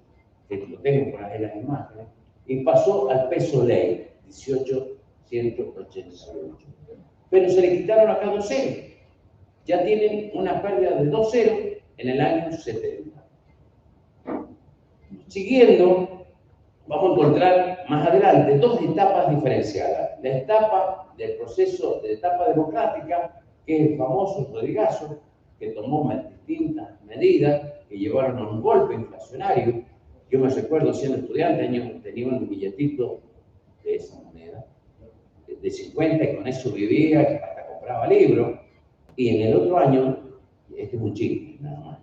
que lo tengo por ahí en las imágenes, y pasó al peso ley, 1888. Pero se le quitaron acá 2 ceros. Ya tienen una pérdida de 2 ceros en el año 70. Siguiendo, vamos a encontrar más adelante 2 etapas diferenciadas. La etapa del proceso, de etapa democrática, que es el famoso rodillazo, que tomó distintas medidas que llevaron a un golpe inflacionario. Yo me recuerdo siendo estudiante, tenía un billetito de esa moneda, de 50, y con eso vivía, hasta compraba libros. Y en el otro año, este es un chiste, nada más,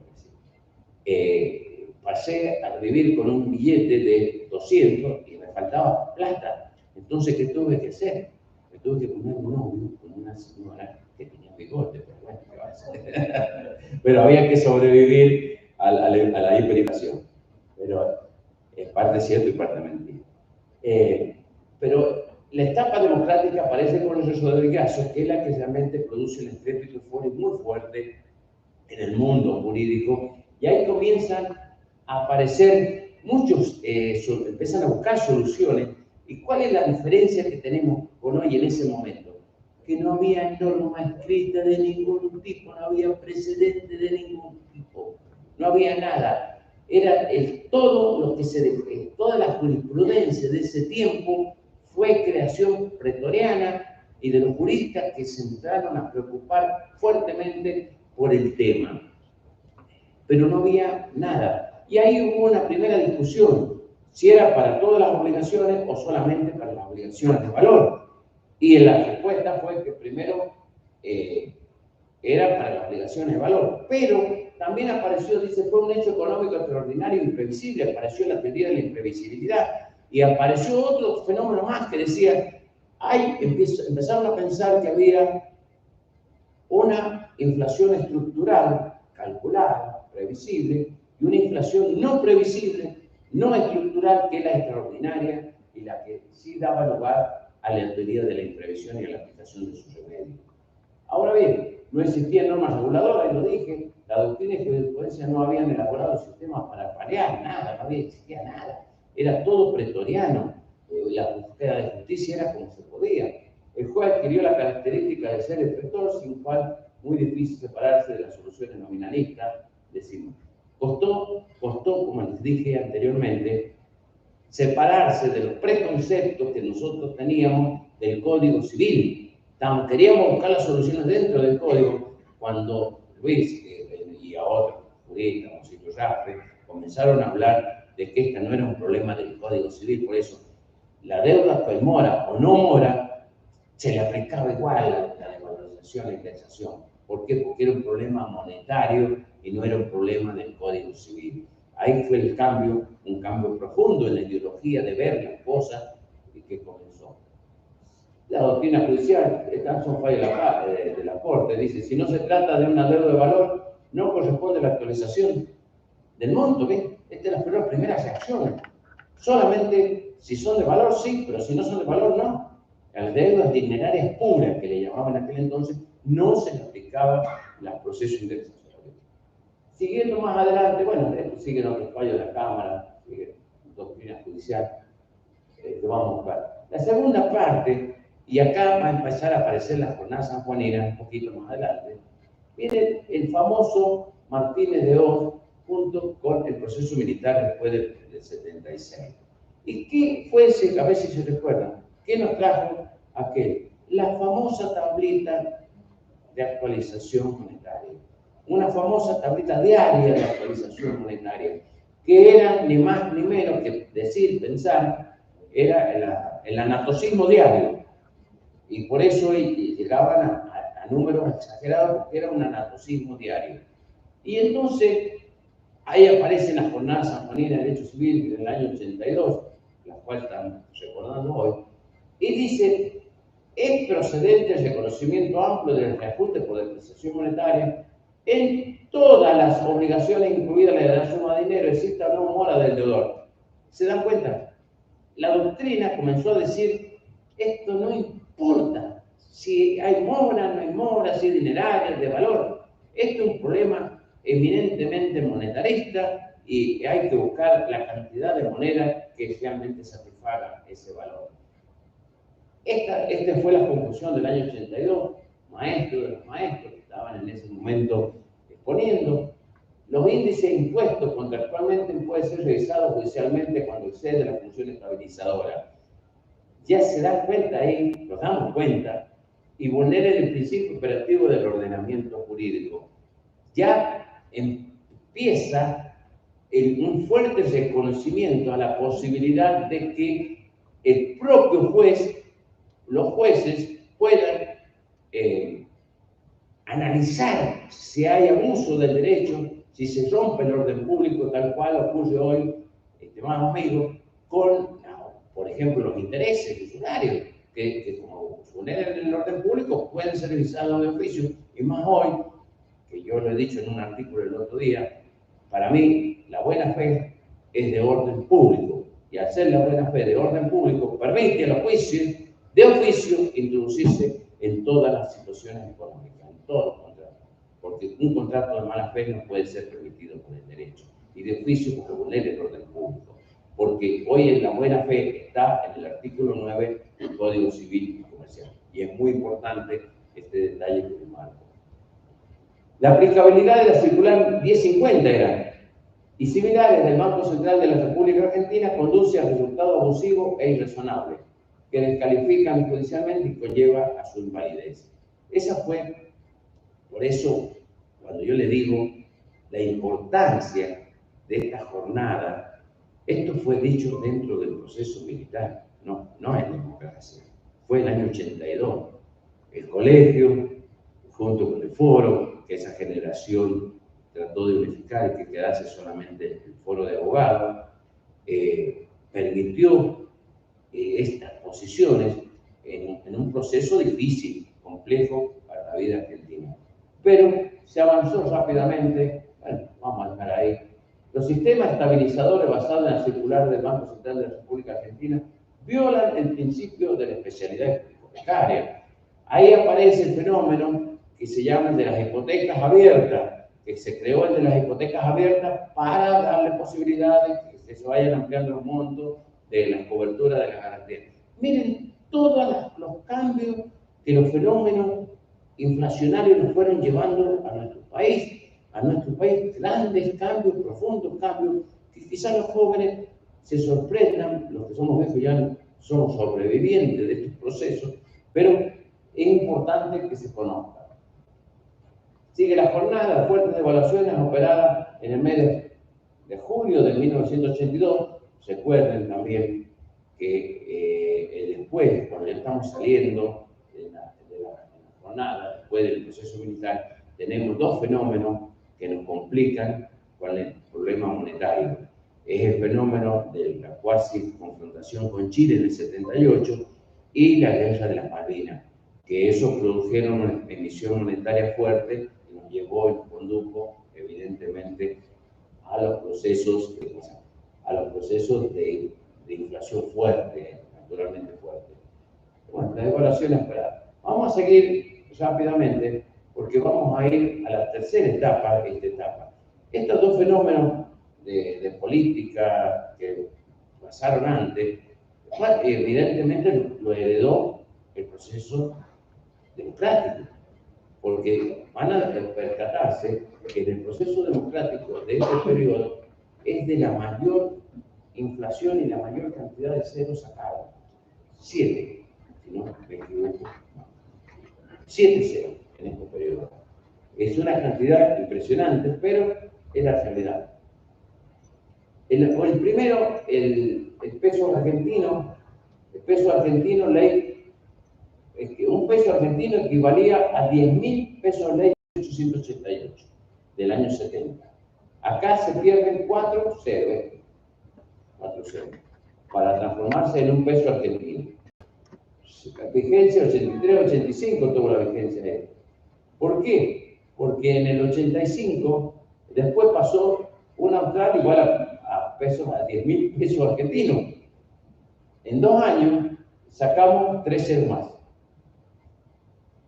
pasé a vivir con un billete de 200 y me faltaba plata. Entonces, ¿qué tuve que hacer? Me tuve que poner un novio con una señora que tenía bigote, pero bueno, ¿qué va a hacer? Pero había que sobrevivir a la hiperinflación. Pero es parte cierto y parte mentira. Pero La etapa democrática aparece con el proceso de Gaso, que es la que realmente produce un estrépito eufórico muy fuerte en el mundo jurídico, y ahí comienzan a aparecer muchos, empiezan a buscar soluciones. ¿Y cuál es la diferencia que tenemos con hoy en ese momento? Que no había norma escrita de ningún tipo, no había precedente de ningún tipo, no había nada. Era todo lo que toda la jurisprudencia de ese tiempo fue creación pretoriana y de los juristas que se entraron a preocupar fuertemente por el tema. Pero no había nada. Y ahí hubo una primera discusión, si era para todas las obligaciones o solamente para las obligaciones de valor. Y la respuesta fue que primero era para las obligaciones de valor, pero también apareció, dice, fue un hecho económico extraordinario e imprevisible, apareció la teoría de la imprevisibilidad, y apareció otro fenómeno más que decía, empezaron a pensar que había una inflación estructural calculada, previsible, y una inflación no previsible, no estructural, que es la extraordinaria y la que sí daba lugar a la teoría de la imprevisión y a la aplicación de sus remedios. Ahora bien, no existían normas reguladoras, y lo dije, la doctrina y jurisprudencia no habían elaborado sistemas para paliar nada, no existía nada, era todo pretoriano, la búsqueda de justicia era como se podía. El juez adquirió la característica de ser el pretor, sin cual muy difícil separarse de las soluciones nominalistas, decimos. Costó, como les dije anteriormente, separarse de los preconceptos que nosotros teníamos del Código Civil. Queríamos buscar las soluciones dentro del Código cuando Luis y a otros juristas, como Cito Jafre, comenzaron a hablar de que este no era un problema del Código Civil. Por eso, la deuda que mora o no mora, se le aplicaba igual la devalorización y la indexación. ¿Por qué? Porque era un problema monetario y no era un problema del Código Civil. Ahí fue el cambio, un cambio profundo en la ideología de ver las cosas y que comenzó. La doctrina judicial, estas son fallos de la Corte, dice, si no se trata de una deuda de valor, no corresponde la actualización del monto, ¿ves? Estas son las primeras reacciones. Solamente si son de valor, sí, pero si no son de valor, no. Las deudas dinerarias puras, que le llamaban en aquel entonces, no se le aplicaba los procesos indexatorios. Siguiendo más adelante, bueno, siguen otros fallos de la Cámara, sigue doctrina judicial, que vamos a buscar. La segunda parte, y acá va a empezar a aparecer la jornada sanjuanina un poquito más adelante, viene el famoso Martínez de Oz junto con el proceso militar después del 76. ¿Y qué fue ese, a ver si se recuerdan, qué nos trajo aquel? La famosa tablita de actualización monetaria. Una famosa tablita diaria de actualización monetaria, que era ni más ni menos que decir, pensar, era el anatocismo diario. Y por eso llegaban a números exagerados, porque era un anatocismo diario. Y entonces, ahí aparece la jornada sanjuanina de Derecho Civil del año 82, la cual estamos recordando hoy, y dice, es procedente el reconocimiento amplio del reajuste por depreciación monetaria en todas las obligaciones, incluida la de la suma de dinero, exista o no mora del deudor. ¿Se dan cuenta? La doctrina comenzó a decir, esto no importa si hay mora, no hay mora, si es dineraria, de valor. Esto es un problema eminentemente monetarista y hay que buscar la cantidad de moneda que realmente satisfaga ese valor. Esta fue la conclusión del año 82, maestros de los maestros que estaban en ese momento exponiendo. Los índices impuestos contractualmente pueden ser revisados judicialmente cuando excede la función estabilizadora. Ya se dan cuenta ahí, nos damos cuenta, y vulneran el principio operativo del ordenamiento jurídico. Ya empieza un fuerte reconocimiento a la posibilidad de que el propio juez, los jueces, puedan analizar si hay abuso del derecho, si se rompe el orden público, tal cual ocurre hoy, estimados amigos, con, por ejemplo, los intereses usurarios, que como vulneran el orden público, pueden ser revisados de oficio, y más hoy, que yo lo he dicho en un artículo el otro día, para mí la buena fe es de orden público, y al ser la buena fe de orden público, permite a los juicios de oficio introducirse en todas las situaciones económicas, en todos los contratos, porque un contrato de mala fe no puede ser permitido por el derecho, y de oficio porque vulnera el orden público, porque hoy en la buena fe está en el artículo 9 del Código Civil y Comercial, y es muy importante este detalle que les marco. La aplicabilidad de la circular 1050 era, y similares del Banco Central de la República Argentina, conduce a resultado abusivo e irrazonable, que descalifican judicialmente y conlleva a su invalidez. Esa fue, por eso, cuando yo le digo la importancia de esta jornada, esto fue dicho dentro del proceso militar, no en democracia. Fue el año 82. El colegio, junto con el foro, que esa generación trató de unificar y que quedase solamente el foro de abogados, permitió estas posiciones en un proceso difícil, complejo para la vida argentina. Pero se avanzó rápidamente, bueno, vamos a dejar ahí. Los sistemas estabilizadores basados en la circular del Banco Central de la República Argentina violan el principio de la especialidad hipotecaria. Ahí aparece el fenómeno que se llama el de las hipotecas abiertas, que se creó el de las hipotecas abiertas para darle posibilidades que se vayan ampliando los montos de las coberturas de las garantías. Miren todos los cambios que los fenómenos inflacionarios nos fueron llevando a nuestro país, grandes cambios, profundos cambios, que quizás los jóvenes se sorprendan, los que somos viejos ya no somos sobrevivientes de estos procesos, pero es importante que se conozcan. Sigue la jornada de fuertes evaluaciones operadas en el mes de julio de 1982. Se acuerden también que después, cuando ya estamos saliendo de la jornada, después del proceso militar, tenemos dos fenómenos que nos complican con el problema monetario. Es el fenómeno de la cuasi confrontación con Chile en el 78 y la guerra de las Malvinas, que eso produjeron una emisión monetaria fuerte que nos llevó y condujo evidentemente a los procesos de inflación fuerte, naturalmente fuerte. Bueno, la devaluación esperada. Vamos a seguir rápidamente porque vamos a ir a la tercera etapa de esta etapa. Estos dos fenómenos de política que pasaron antes, evidentemente lo heredó el proceso democrático, porque van a percatarse que en el proceso democrático de este periodo es de la mayor inflación y la mayor cantidad de ceros sacados. 7, si no me equivoco. 7 ceros en este periodo. Es una cantidad impresionante, pero es la realidad. El primero, el peso argentino, ley, es que un peso argentino equivalía a 10.000 pesos ley de 1888, del año 70. Acá se pierden 4 ceros, para transformarse en un peso argentino. Vigencia 83-85 tuvo la vigencia. ¿Por qué? Porque en el 85, después pasó un austral igual a 10.000 pesos argentinos. En 2 años sacamos 3 ceros más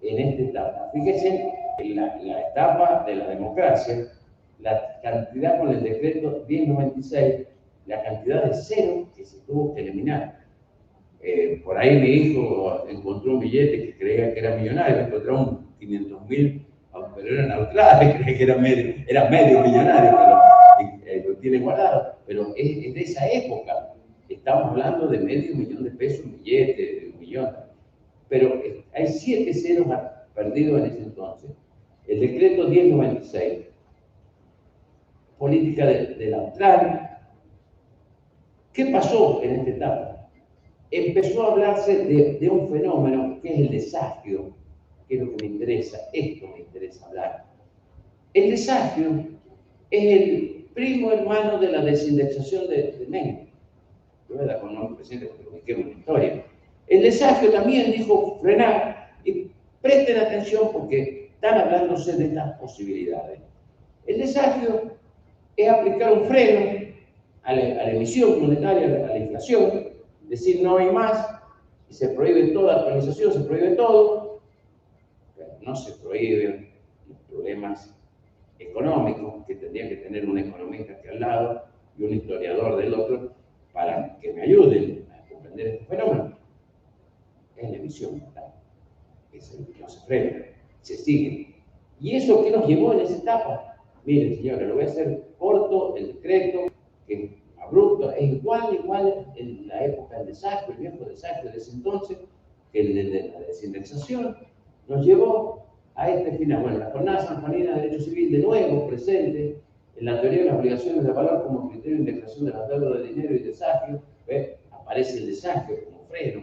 en esta etapa. Fíjense, en la etapa de la democracia, la cantidad con el decreto 1096, la cantidad de ceros que se tuvo que eliminar. Por ahí mi hijo encontró un billete que creía que era millonario, encontró un 500.000, pero era neutral, creía que era medio millonario, pero lo tiene guardado. Pero es de esa época. Estamos hablando de medio millón de pesos, un billete de 1 millón. Pero hay 7 ceros perdidos en ese entonces. El decreto 1096, política de la austral. ¿Qué pasó en esta etapa? Empezó a hablarse de un fenómeno que es el desagio, que es lo que me interesa, esto me interesa hablar. El desagio es el primo hermano de la desindexación de Menem. Yo voy a dar con nombre presente porque me quemo una historia. El desagio también dijo frenar, y presten atención porque están hablándose de estas posibilidades. El desagio es aplicar un freno a la emisión monetaria, a la inflación, decir no hay más, y se prohíbe toda actualización, se prohíbe todo, pero no se prohíben los problemas económicos que tendría que tener un economista aquí al lado y un historiador del otro para que me ayuden a comprender este fenómeno. Es la emisión mortal, es el que no se frena, se sigue. ¿Y eso qué nos llevó en esa etapa? Miren, señores, lo voy a hacer corto, el decreto, que es abrupto, es igual en la época del desastre, el viejo desastre de ese entonces, que el de la desindexación, nos llevó a este final. Bueno, la jornada sanjuanina de derecho civil de nuevo presente en la teoría de las obligaciones de valor como criterio de indexación de las deudas de dinero y desagio, aparece el desagio como freno.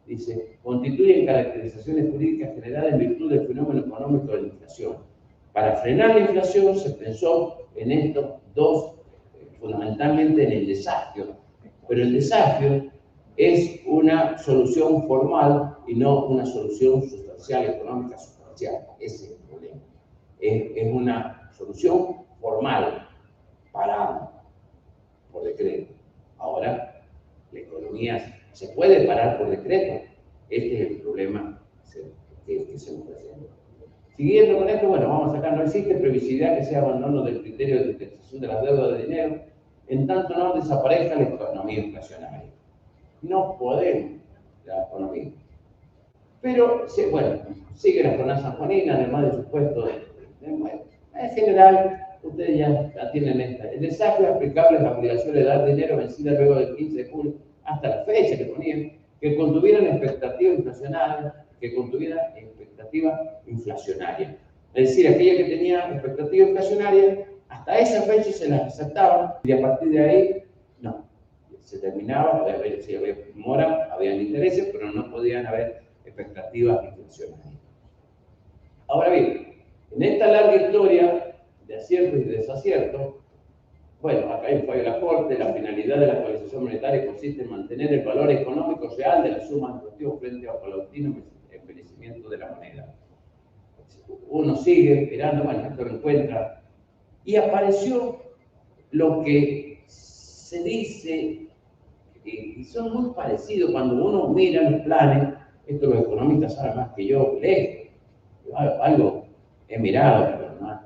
Dice, constituyen caracterizaciones jurídicas generadas en virtud del fenómeno económico de la inflación. Para frenar la inflación se pensó en estos dos, fundamentalmente en el desagio. Pero el desagio es una solución formal y no una solución sustancial, económica sustancial. Ese es el problema. Es una solución formal, paramos por decreto. Ahora, la economía se puede parar por decreto. Este es el problema que se nos presenta. Siguiendo con esto, bueno, vamos a sacar, no existe previsibilidad que sea abandono del criterio de indexación de las deudas de dinero, en tanto no desaparezca la economía inflacionaria. No podemos la economía. Pero, bueno, sigue la jornada sanjuanina, además de supuesto, bueno, en general, ustedes ya tienen esta. El desafío aplicable es la obligación de dar dinero vencida luego del 15 de julio hasta la fecha que ponían, que contuvieran expectativa inflacionaria, Es decir, aquella que tenía expectativa inflacionaria, hasta esa fecha se las aceptaban y a partir de ahí, no. Se terminaba, si había mora, había intereses, pero no podían haber expectativas inflacionarias. Ahora bien, en esta larga historia de aciertos y desaciertos, bueno, acá hay un fallo de la Corte, la finalidad de la actualización monetaria consiste en mantener el valor económico real de la suma de activos frente al paulatino envejecimiento de la moneda. Uno sigue esperando, bueno, esto lo encuentra, y apareció lo que se dice, y son muy parecidos cuando uno mira los planes, esto los economistas saben más que yo, algo he mirado, pero no.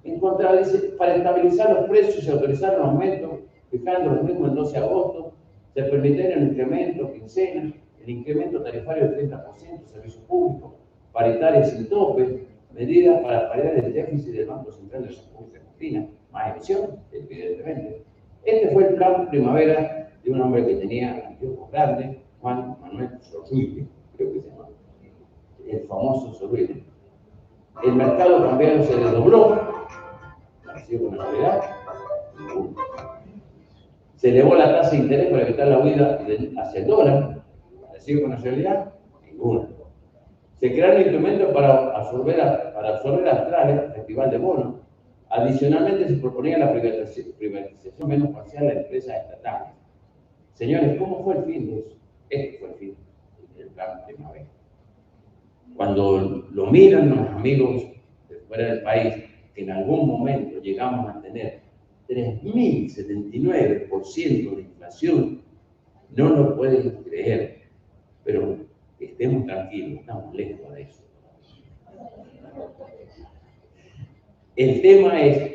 Encontrar, dice, para estabilizar los precios se autorizaron aumentos, fijando los mismos el 12 de agosto, se permitieron el incremento quincena, el incremento tarifario del 30%, servicio público, paritarias sin tope, medidas para paliar el déficit del Banco Central de la República Argentina, más emisión, evidentemente. Este fue el plan primavera de un hombre que tenía anteojos grandes, Juan Manuel Zorrilla, creo que se llama, el famoso Zorrilla. El mercado cambiario se desdobló, parecido con la realidad, se elevó la tasa de interés para evitar la huida hacia el dólar, parecido con la realidad, ninguna. Se crearon instrumentos para absorber Astralia, Festival de Bonos. Adicionalmente, se proponía la privatización menos parcial de empresas estatales. Señores, ¿cómo fue el fin de eso? Este fue el fin del plan primavera. Cuando lo miran los amigos de fuera del país, que en algún momento llegamos a tener 3.079% de inflación, no lo pueden creer, pero estemos tranquilos, estamos lejos de eso. El tema es,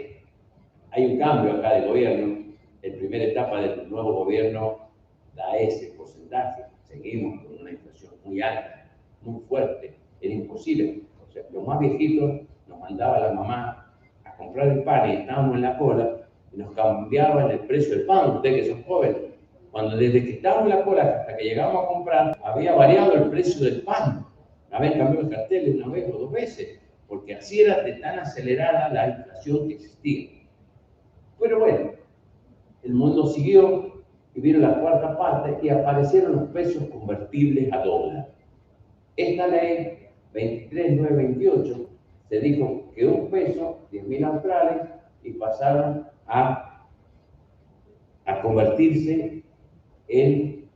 hay un cambio acá de gobierno, en primera etapa del nuevo gobierno da ese porcentaje, seguimos con una inflación muy alta, muy fuerte, era imposible. O sea, los más viejitos nos mandaba la mamá a comprar el pan y estábamos en la cola y nos cambiaban el precio del pan, ustedes que son jóvenes. Cuando desde que estábamos en la cola hasta que llegamos a comprar, había variado el precio del pan. Habían cambiado el cartel una vez o dos veces, porque así era de tan acelerada la inflación que existía. Pero bueno, el mundo siguió y vino la cuarta parte y aparecieron los pesos convertibles a dólar. Esta ley 23.928 se dijo que un peso, 10.000 australes, y pasaron a convertirse en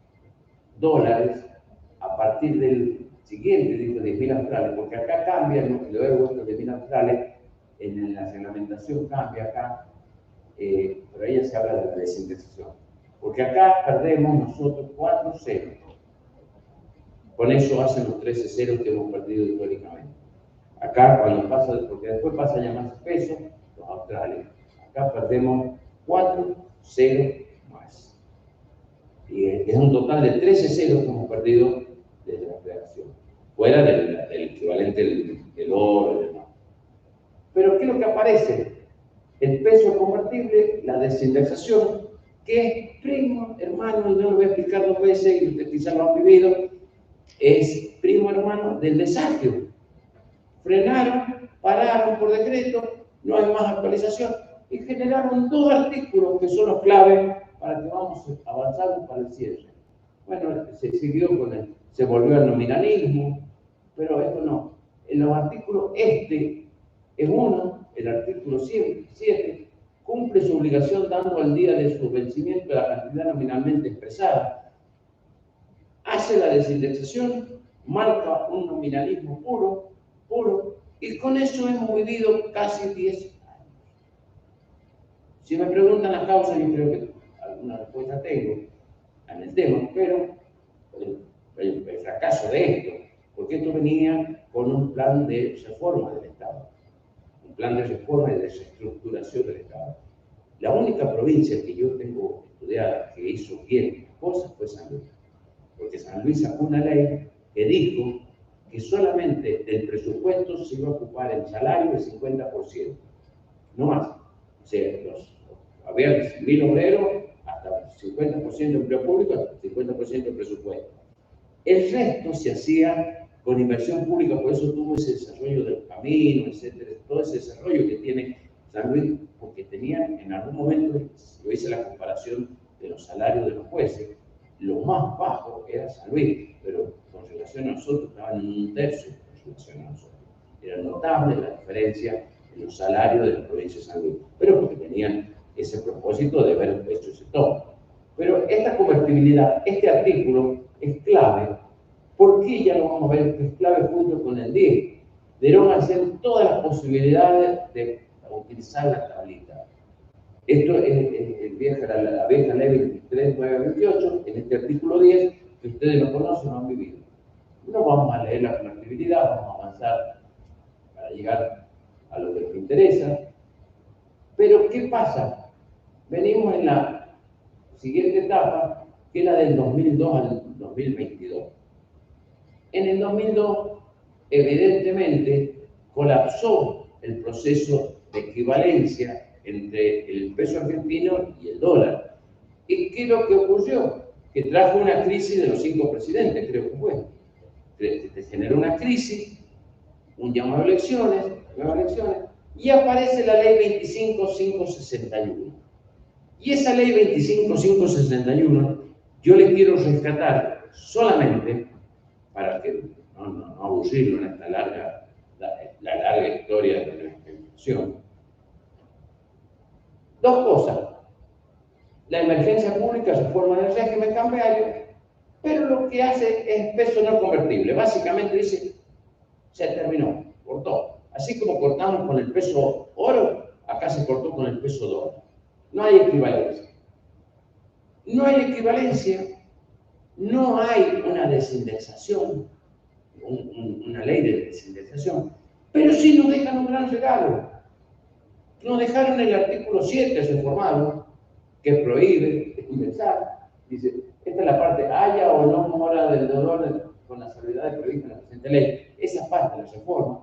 dólares a partir del siguiente, dijo 10.000 australes, porque acá cambia, luego estos 10.000 australes, en la reglamentación cambia acá, pero ahí ya se habla de la desindexación. Porque acá perdemos nosotros 4 ceros. Con eso hacen los 13 ceros que hemos perdido históricamente. Acá, cuando pasa, porque después pasa a llamarse pesos, los australes. Acá perdemos 4 ceros más. Y es un total de 13 ceros que hemos perdido desde la creación. Fuera del equivalente del oro y demás. Pero ¿qué es lo que aparece? El peso convertible, la desindexación, que es primo hermano, no lo voy a explicar 2 veces y ustedes quizás lo han vivido, es primo hermano del desagio. Frenaron, pararon por decreto, no hay más actualización y generaron 2 artículos que son los claves para que vamos avanzando para el cierre. Bueno, se siguió se volvió al nominalismo, pero esto no. En los artículos es uno, el artículo 7, cumple su obligación dando al día de su vencimiento la cantidad nominalmente expresada, hace la desindexación, marca un nominalismo puro, y con eso hemos vivido casi 10 años. Si me preguntan las causas, yo creo que alguna respuesta tengo en el tema, pero el fracaso de esto, porque esto venía con un plan de reforma del Estado, un plan de reforma y desestructuración del Estado. La única provincia que yo tengo estudiada que hizo bien cosas fue San Luis, porque San Luis sacó una ley que dijo que solamente del presupuesto se iba a ocupar el salario el 50%, no más. O sea, había 1.000 obreros, hasta 50% de empleo público, hasta 50% de presupuesto. El resto se hacía con inversión pública, por eso tuvo ese desarrollo del camino, etcétera, todo ese desarrollo que tiene San Luis, porque tenían en algún momento, yo hice la comparación de los salarios de los jueces, lo más bajo era San Luis, pero con relación a nosotros estaban en un tercio con relación a nosotros. Era notable la diferencia en los salarios de la provincia de San Luis, pero porque tenían ese propósito de haber hecho ese toque. Pero esta convertibilidad, este artículo es clave, porque ya lo vamos a ver, es clave junto con el 10. Deroga hacer todas las posibilidades de utilizar la tablita. Esto es la vieja ley 23.928, en este artículo 10, que ustedes lo conocen, lo han vivido. No vamos a leer la convertibilidad, vamos a avanzar para llegar a lo que nos interesa. Pero, ¿qué pasa? Venimos en la siguiente etapa, que es la del 2002 al 2022. En el 2002, evidentemente, colapsó el proceso de equivalencia entre el peso argentino y el dólar. ¿Y qué es lo que ocurrió? Que trajo una crisis de los 5 presidentes, creo que fue. Se generó una crisis, un llamado a elecciones, nuevas elecciones, y aparece la ley 25561. Y esa ley 25561, yo le quiero rescatar solamente, para que no aburrirlo en esta larga historia de la Constitución, 2 cosas. La emergencia pública se forma en el régimen cambiario, pero lo que hace es peso no convertible. Básicamente dice, se terminó, cortó. Así como cortamos con el peso oro, acá se cortó con el peso dólar. No hay equivalencia. No hay equivalencia, no hay una desindexación, una ley de desindexación, pero sí nos dejan un gran regalo. Nos dejaron el artículo 7 reformado, que prohíbe indexar. Dice, esta es la parte, haya o no mora del dolor con la salvedad prevista en la presente ley. Esa parte la reforma.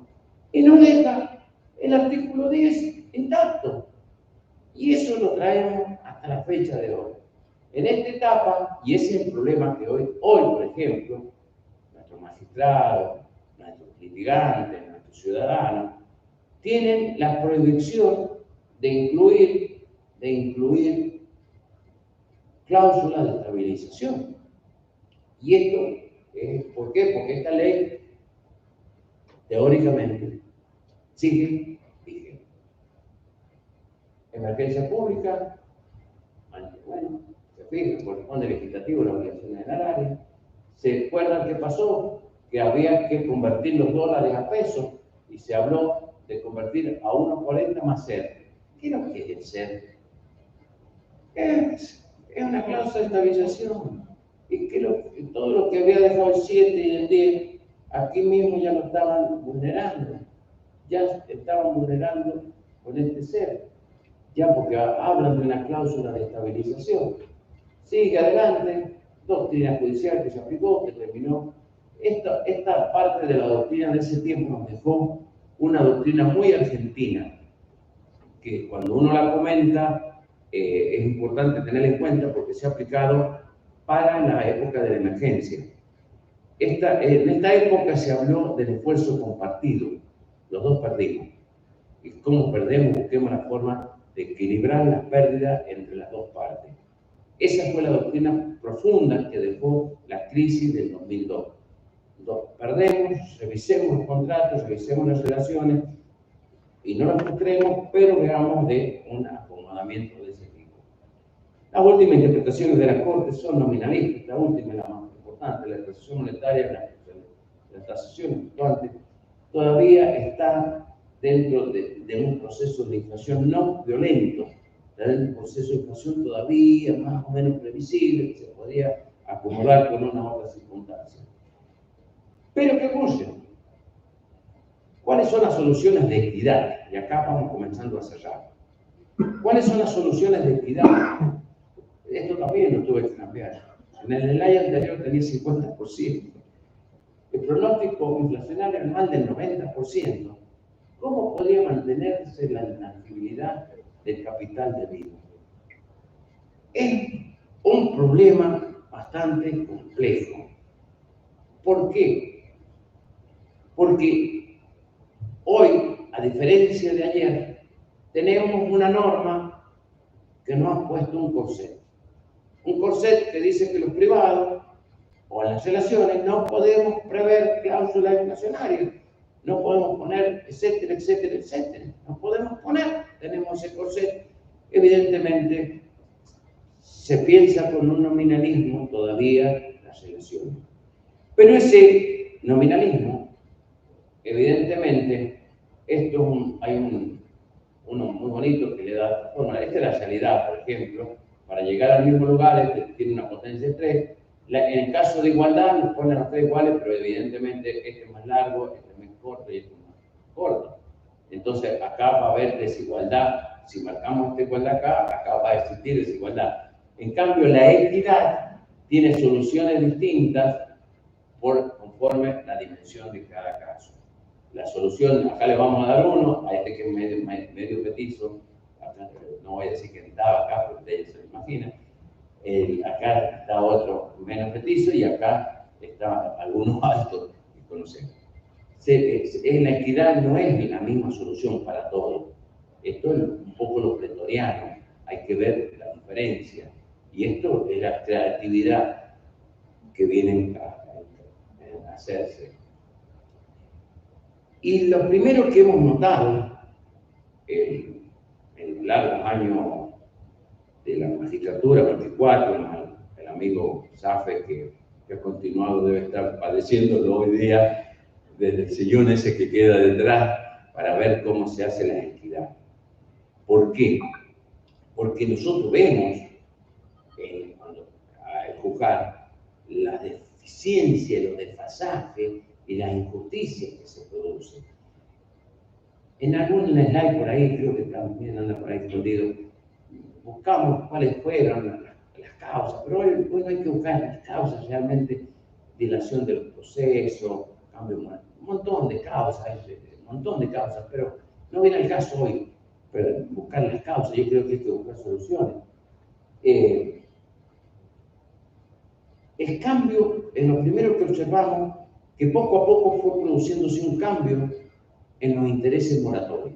Y nos deja el artículo 10 intacto. Y eso lo traemos hasta la fecha de hoy. En esta etapa, y ese es el problema que hoy por ejemplo, nuestros magistrados, nuestros litigantes, nuestros ciudadanos, tienen la prohibición de incluir cláusulas de estabilización. Y esto es, ¿por qué? Porque esta ley, teóricamente, sigue vigente. Emergencia pública, bueno, se fija, corresponde al legislativo las obligaciones del área. ¿Se acuerdan qué pasó? Que había que convertir los dólares a pesos y se habló de convertir a 1.40 más CER. ¿Qué es lo que es el CER? Es una cláusula de estabilización. y que todo lo que había dejado el 7 y el 10, aquí mismo ya lo estaban vulnerando. Ya estaban vulnerando con este ser. Ya porque hablan de una cláusula de estabilización. Sigue adelante, doctrina judicial que se aplicó, que terminó. Esta parte de la doctrina de ese tiempo nos dejó una doctrina muy argentina, que cuando uno la comenta es importante tener en cuenta porque se ha aplicado para la época de la emergencia. En esta época se habló del esfuerzo compartido. Los dos perdimos. Y cómo perdemos, busquemos la forma de equilibrar las pérdidas entre las dos partes. Esa fue la doctrina profunda que dejó la crisis del 2002. Perdemos, revisemos los contratos, revisemos las relaciones y no nos frustremos, pero veamos de un acomodamiento de ese tipo. Las últimas interpretaciones de la Corte son nominalistas, la última es la más importante, la expresión monetaria, la tasación actuante, todavía está dentro de un proceso de inflación no violento, está dentro de un proceso de inflación todavía más o menos previsible, que se podría acomodar con una otra circunstancia. Pero ¿qué ocurre? ¿Cuáles son las soluciones de equidad? Y acá vamos comenzando a cerrar. ¿Cuáles son las soluciones de equidad? Esto también lo tuve que cambiar. En el slide anterior tenía 50%. El pronóstico inflacionario anual del 90%. ¿Cómo podría mantenerse la intangibilidad del capital de vida? Es un problema bastante complejo. ¿Por qué? Porque hoy, a diferencia de ayer, tenemos una norma que nos ha puesto un corset. Un corset que dice que los privados o en las relaciones no podemos prever cláusulas inflacionarias, no podemos poner, etcétera, etcétera, etcétera. No podemos poner, tenemos ese corset. Evidentemente, se piensa con un nominalismo todavía las relaciones. Pero ese nominalismo, evidentemente, hay uno muy bonito que le da esta forma. Esta es la realidad, por ejemplo, para llegar al mismo lugar, tiene una potencia de 3. En el caso de igualdad, nos ponen los 3 iguales, pero evidentemente este es más largo, este es más corto y este es más corto. Entonces, acá va a haber desigualdad. Si marcamos esta igualdad acá va a existir desigualdad. En cambio, la equidad tiene soluciones distintas conforme la dimensión de cada caso. La solución, acá le vamos a dar uno, a este que es medio petizo, acá, no voy a decir que estaba acá, porque ustedes se lo imaginan. Acá está otro menos petizo y acá está alguno alto que conocemos. La equidad no es la misma solución para todos. Esto es un poco lo pretoriano, hay que ver la diferencia. Y esto es la creatividad que viene a hacerse. Y lo primero que hemos notado en largos años de la magistratura, 24, el amigo Safe que ha continuado debe estar padeciéndolo hoy día desde el sillón ese que queda detrás para ver cómo se hace la equidad. ¿Por qué? Porque nosotros vemos cuando al juzgar la deficiencia, los desfasajes y las injusticias que se producen. En algún slide por ahí, creo que también anda por ahí escondido, buscamos cuáles fueron las causas, pero hoy no hay que buscar las causas realmente, dilación de los procesos, cambio, un montón de causas, pero no viene al caso hoy, pero buscar las causas, yo creo que hay que buscar soluciones. El cambio, en lo primero que observamos, que poco a poco fue produciéndose un cambio en los intereses moratorios.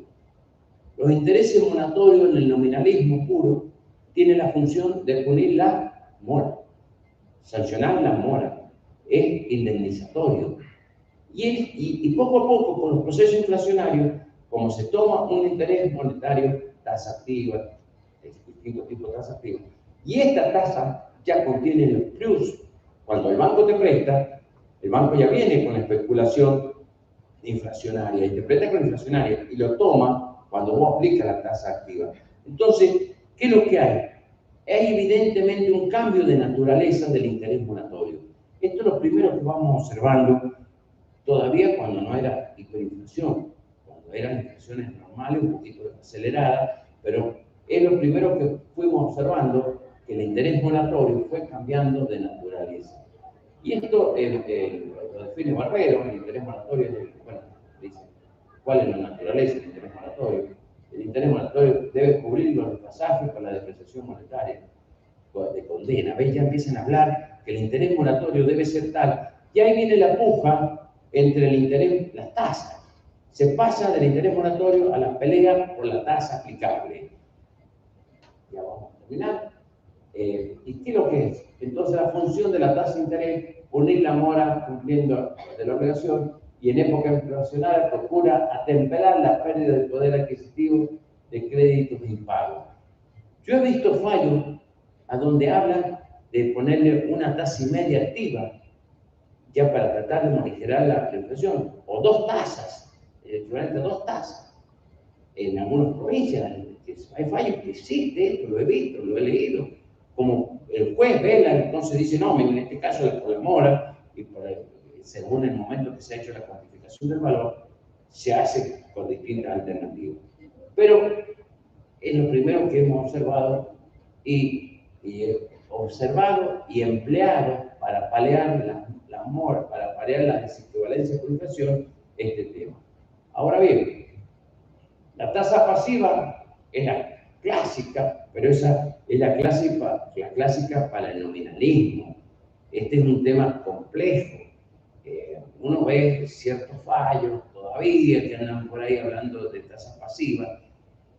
Los intereses moratorios en el nominalismo puro tienen la función de punir la mora, sancionar la mora, es indemnizatorio. Y poco a poco, con los procesos inflacionarios, como se toma un interés monetario, tasa activa, distintos tipos de tasa activa, y esta tasa ya contiene el plus. Cuando el banco te presta, el banco ya viene con la especulación inflacionaria, interpreta con inflacionaria y lo toma cuando vos aplicas la tasa activa. Entonces, ¿qué es lo que hay? hay evidentemente un cambio de naturaleza del interés moratorio. Esto es lo primero que vamos observando todavía cuando no era hiperinflación, cuando eran inflaciones normales, un poquito aceleradas, pero es lo primero que fuimos observando, que el interés moratorio fue cambiando de naturaleza. Y esto lo define Barbero, el interés moratorio es bueno, dice, ¿cuál es la naturaleza del interés moratorio? El interés moratorio debe cubrir los pasajes con la depreciación monetaria de condena. ¿Ves? Ya empiezan a hablar que el interés moratorio debe ser tal. Y ahí viene la puja entre el interés, las tasas. Se pasa del interés moratorio a la pelea por la tasa aplicable. Ya vamos a terminar. ¿Y qué es lo que es? Entonces, la función de la tasa de interés, unir la mora cumpliendo de la obligación y en época inflacionaria procura atemperar la pérdida del poder adquisitivo de créditos de impago. Yo he visto fallos a donde hablan de ponerle una tasa y media activa ya para tratar de morigerar la inflación, o dos tasas, equivalente a dos tasas. En algunas provincias hay fallos que existe, esto lo he visto, lo he leído. Como el juez vela, entonces dice, no, en este caso es por la mora, y según el momento que se ha hecho la cuantificación del valor, se hace con distintas alternativas. Pero es lo primero que hemos observado y empleado para paliar la mora, para paliar la desequivalencia por inflación, este tema. Ahora bien, la tasa pasiva es la clásica, pero esa es la clásica para el nominalismo. Este es un tema complejo. Uno ve ciertos fallos todavía que andan por ahí hablando de tasas pasivas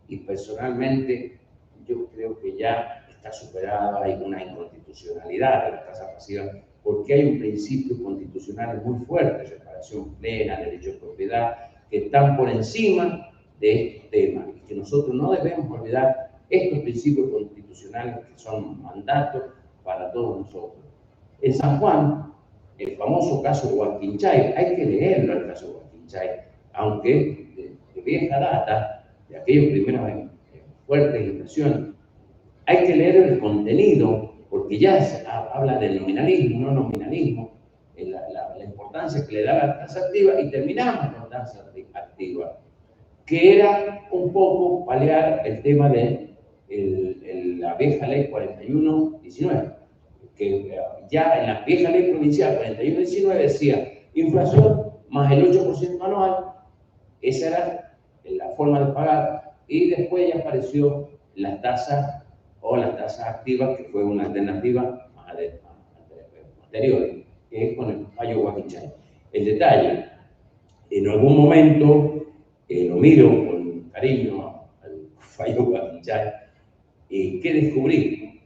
y personalmente yo creo que ya está superada, hay una inconstitucionalidad de la tasa pasiva porque hay un principio constitucional muy fuerte, separación plena, derecho de propiedad, que están por encima de estos temas y que nosotros no debemos olvidar estos principios constitucionales que son mandatos para todos nosotros. En San Juan, el famoso caso Huanquinchay, hay que leerlo el caso Huanquinchay, aunque de vieja data, de aquellos primeros fuertes inversiones, hay que leer el contenido, porque ya habla del nominalismo, no nominalismo, la importancia que le da la tasa activa, y terminamos con tasa activa, que era un poco paliar el tema de la vieja ley 4119, que ya en la vieja ley provincial 4119 decía inflación más el 8% anual, esa era la forma de pagar, y después ya apareció las tasas o las tasas activas, que fue una alternativa anterior, que es con el fallo Huanquinchay. El detalle, en algún momento, lo miro con cariño al fallo Huanquinchay, ¿qué descubrí?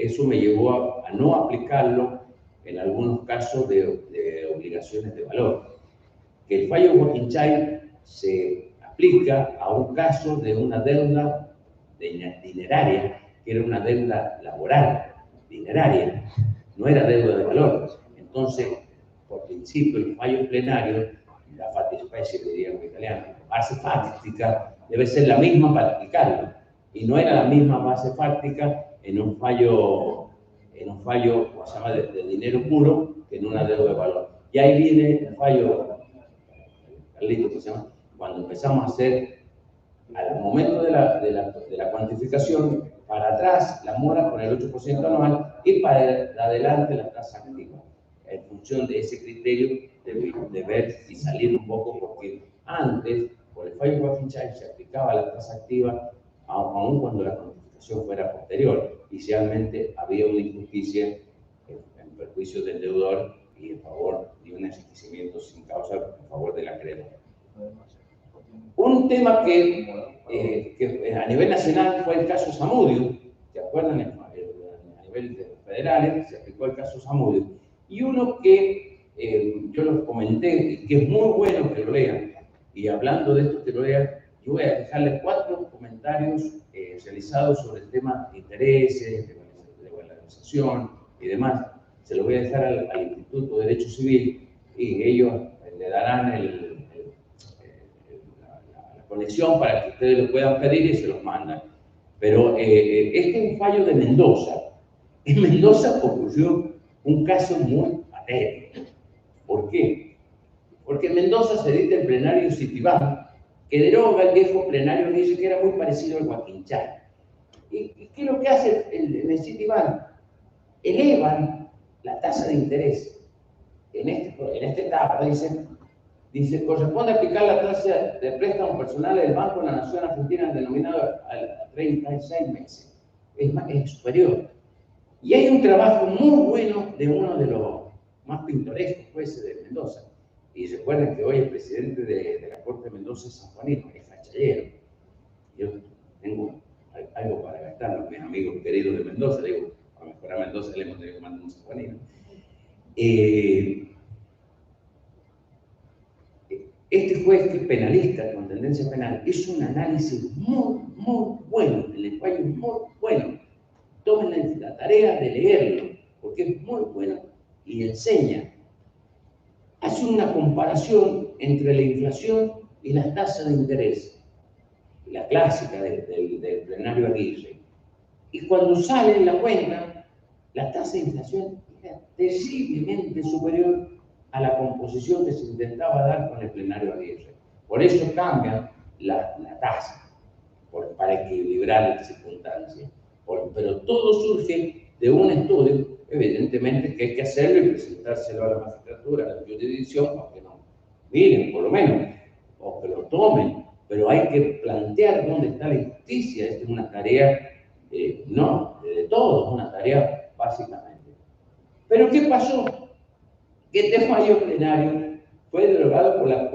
Eso me llevó a no aplicarlo en algunos casos de obligaciones de valor. Que el fallo Huanquinchay se aplica a un caso de una deuda dineraria, que era una deuda laboral, dineraria, no era deuda de valor. Entonces, por principio, el fallo plenario, la fattispecie, que diríamos en italiano, base fáctica, debe ser la misma para aplicarlo. Y no era la misma base fáctica en un fallo ¿cómo se llama?, de dinero puro, que en una deuda de valor. Y ahí viene el fallo, Carlito, que se llama, cuando empezamos a hacer, al momento de la cuantificación, para atrás la mora con el 8% anual y para adelante la tasa activa. En función de ese criterio de ver y salir un poco, porque antes, por el fallo Huanquinchay, se aplicaba la tasa activa aun cuando la cuantificación fuera posterior. Inicialmente había una injusticia en perjuicio del deudor y en favor de un enriquecimiento sin causa en favor del acreedor. Un tema que a nivel nacional fue el caso Zamudio, ¿se acuerdan? A nivel federal se aplicó el caso Zamudio. Y uno que yo los comenté y que es muy bueno que lo lean, y hablando de esto que lo lean, yo voy a dejarles 4 comentarios realizados sobre el tema de intereses, de valorización y demás. Se los voy a dejar al Instituto de Derecho Civil y ellos le darán la conexión para que ustedes lo puedan pedir y se los mandan. Pero este es un fallo de Mendoza. En Mendoza ocurrió un caso muy patético. ¿Por qué? Porque en Mendoza se dicta el plenario Citibán, que deroga el viejo plenario Aguirre, que era muy parecido al Guaquinchay. ¿Y qué es lo que hace el Citibán? Elevan la tasa de interés. En esta etapa dice, corresponde aplicar la tasa de préstamo personal del Banco de la Nación Argentina denominado a 36 meses. Es superior. Y hay un trabajo muy bueno de uno de los más pintorescos jueces de Mendoza. Y recuerden que hoy el presidente de la Corte de Mendoza es sanjuanino, es fachallero. Yo tengo algo para gastar a mis amigos queridos de Mendoza. Digo, a mejorar Mendoza le hemos tenido que mandar un sanjuanino. Este juez, que es penalista con tendencia penal, hizo un análisis muy bueno, el lenguaje es muy bueno. Tomen la tarea de leerlo, porque es muy bueno y enseña. Hace una comparación entre la inflación y las tasas de interés, la clásica del plenario Aguirre. Y cuando sale en la cuenta, la tasa de inflación era terriblemente superior a la composición que se intentaba dar con el plenario Aguirre. Por eso cambia la tasa, para equilibrar las circunstancias. Pero todo surge de un estudio, evidentemente, que hay que hacerlo y presentárselo a la magistratura, a la jurisdicción, para que no miren, por lo menos, o que lo tomen, pero hay que plantear dónde está la injusticia. Esta es una tarea, no, de todos, una tarea básicamente. Pero ¿qué pasó? Que este fallo plenario fue derogado por la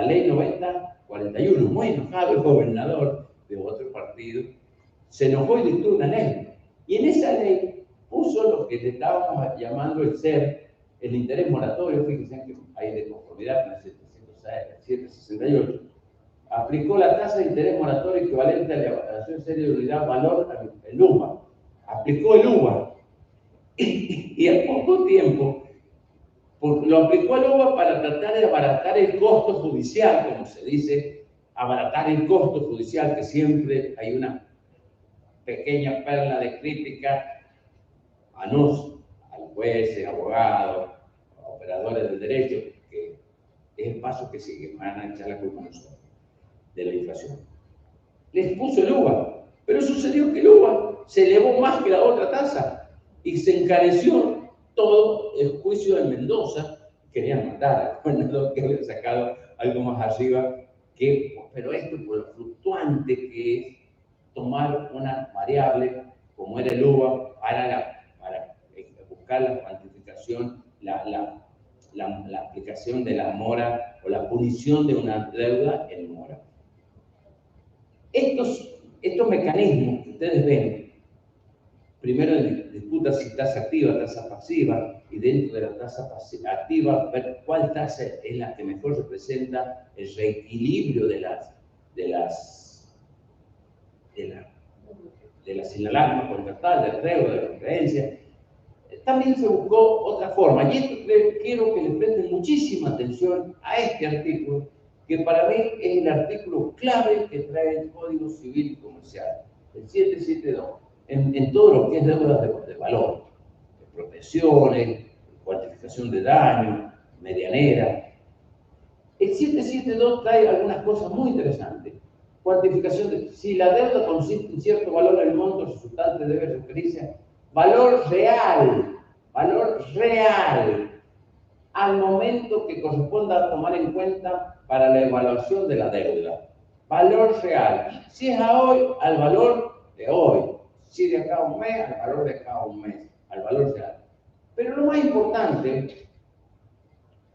ley 9041, muy enojado el gobernador de otro partido, se enojó y dictó una ley. Y en esa ley puso lo que le estábamos llamando el interés moratorio. Fíjense que hay de conformidad con el 768. Aplicó la tasa de interés moratorio equivalente a la evaluación serie de unidad valor, el UVA. Aplicó el UVA. Y al poco tiempo, lo aplicó el UVA para tratar de abaratar el costo judicial, como se dice, abaratar el costo judicial, que siempre hay una pequeña perla de crítica a jueces, abogados, a operadores del derecho, que es el paso que sigue, van a echar la culpa a nosotros de la inflación. Les puso el UVA, pero sucedió que el UVA se elevó más que la otra tasa y se encareció todo el juicio de Mendoza. Querían matar al gobernador que había sacado algo más arriba, pero esto por lo fluctuante que es tomar una variable como era el UVA para buscar la cuantificación, la aplicación de la mora o la punición de una deuda en mora. Estos mecanismos que ustedes ven, primero en disputa si tasa activa, tasa pasiva, y dentro de la tasa activa, ver cuál tasa es la que mejor representa el reequilibrio de las alarmas contractuales, de las deudas, de las creencias. También se buscó otra forma, y esto quiero que le presten muchísima atención a este artículo, que para mí es el artículo clave que trae el Código Civil y Comercial, el 772, en todo lo que es deudas de valor, expropiaciones, cuantificación de daño, medianera. El 772 trae algunas cosas muy interesantes. Cuantificación de si la deuda consiste en cierto valor, el monto resultante debe referirse a valor real al momento que corresponda a tomar en cuenta para la evaluación de la deuda. Valor real. Si es a hoy, al valor de hoy. Si de acá a un mes, al valor de acá a un mes. Al valor real. Pero lo más importante